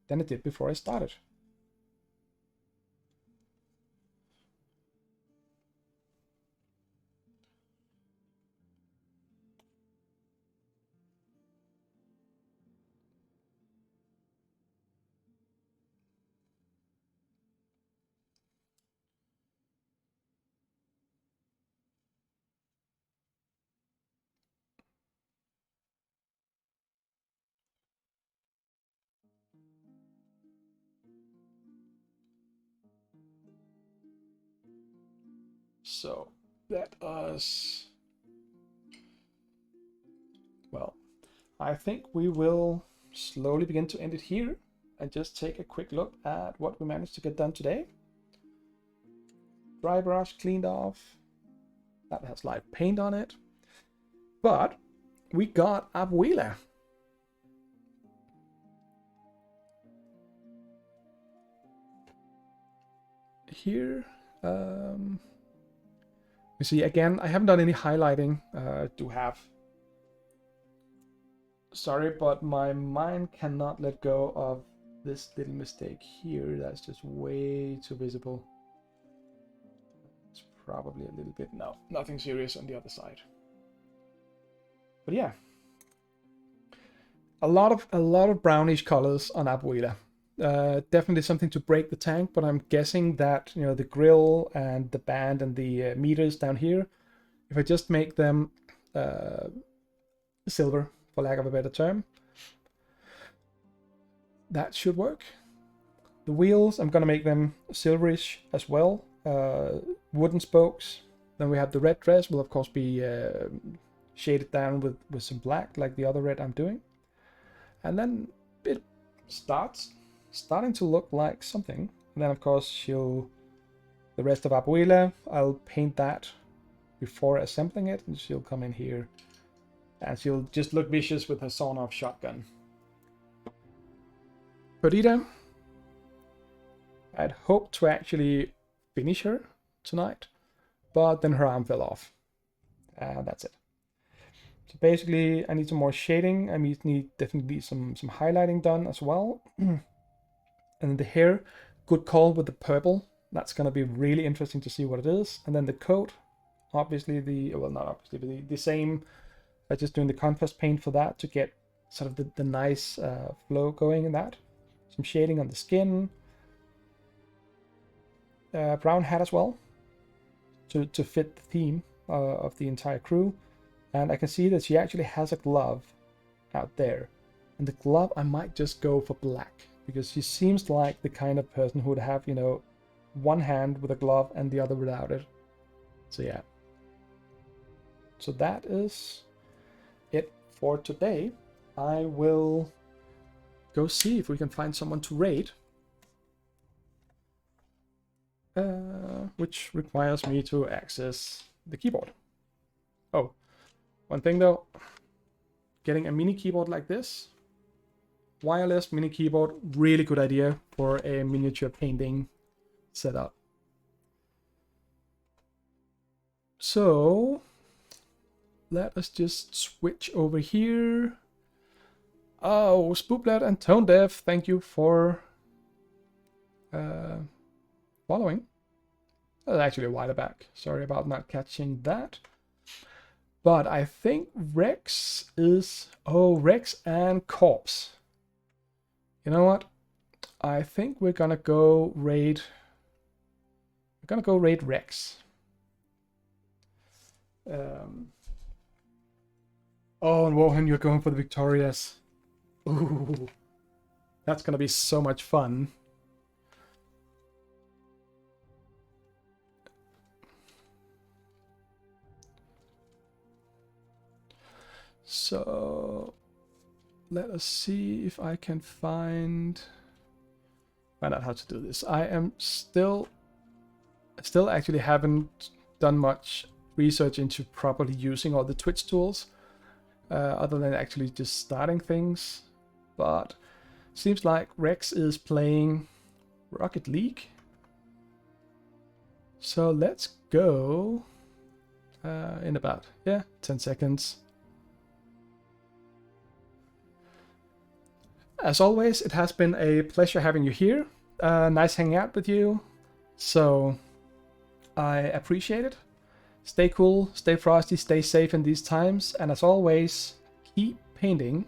than it did before I started. So let us, well, I think we will slowly begin to end it here and just take a quick look at what we managed to get done today. Dry brush cleaned off. That has live paint on it. But we got Abuela. Here, you see, again, I haven't done any highlighting to have. Sorry, but my mind cannot let go of this little mistake here. That's just way too visible. It's probably a little bit, no, nothing serious on the other side. But yeah, a lot of brownish colors on Abuela. Definitely something to break the tank, but I'm guessing that, you know, the grill and the band and the meters down here, if I just make them silver, for lack of a better term, that should work. The wheels, I'm gonna make them silverish as well. Wooden spokes. Then we have the red dress, will of course be shaded down with some black, like the other red I'm doing. And then it starting to look like something. And then of course the rest of Abuela, I'll paint that before assembling it, and she'll come in here and she'll just look vicious with her sawn-off shotgun. Perdita, I'd hoped to actually finish her tonight, but then her arm fell off. And that's it. So basically, I need some more shading. I need definitely some highlighting done as well. And then the hair, good call with the purple. That's going to be really interesting to see what it is. And then the coat, obviously well, not obviously, but the same. Just doing the contrast paint for that to get sort of the nice flow going in that. Some shading on the skin. Brown hat as well to fit the theme of the entire crew. And I can see that she actually has a glove out there. And the glove, I might just go for black, because she seems like the kind of person who would have, you know, one hand with a glove and the other without it. So yeah. So that is it for today. I will go see if we can find someone to raid. Which requires me to access the keyboard. Oh, one thing though. Getting a mini keyboard like this, wireless mini keyboard, really good idea for a miniature painting setup. So let us just switch over here. Oh, Spooplet and Tone Deaf, thank you for following. That was actually a while back. Sorry about not catching that. But I think Rex is... Oh, Rex and Corpse. You know what? I think we're gonna go raid... We're gonna go raid Rex. Oh, and Wohan, you're going for the Victorias. Ooh. That's gonna be so much fun. So let us see if I can find out how to do this. I am still actually haven't done much research into properly using all the Twitch tools, other than actually just starting things. But seems like Rex is playing Rocket League. So let's go in about 10 seconds. As always, it has been a pleasure having you here. Nice hanging out with you. So I appreciate it. Stay cool, stay frosty, stay safe in these times. And as always, keep painting.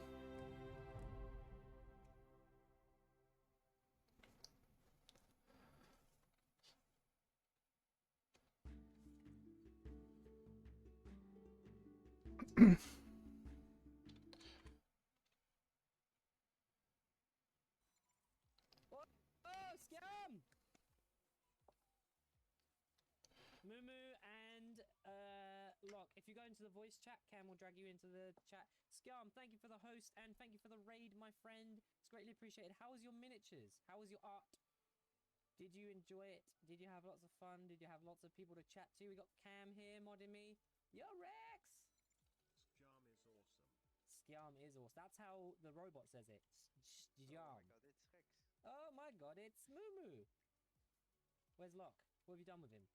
Mumu and Locke, if you go into the voice chat, Cam will drag you into the chat. Scum, thank you for the host and thank you for the raid, my friend. It's greatly appreciated. How was your miniatures? How was your art? Did you enjoy it? Did you have lots of fun? Did you have lots of people to chat to? We got Cam here modding me. Yo, Rex! Scum is awesome. That's how the robot says it. Yarn. Oh my god, it's Mumu. Where's Locke? What have you done with him?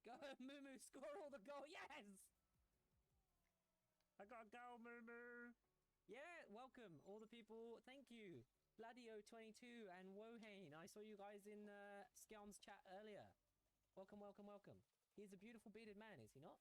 Go, Mumu, score all the goal. Yes! I got a goal, Mumu. Yeah, welcome, all the people. Thank you. Bladio22 and Wohane. I saw you guys in Skelm's chat earlier. Welcome, welcome, welcome. He's a beautiful bearded man, is he not?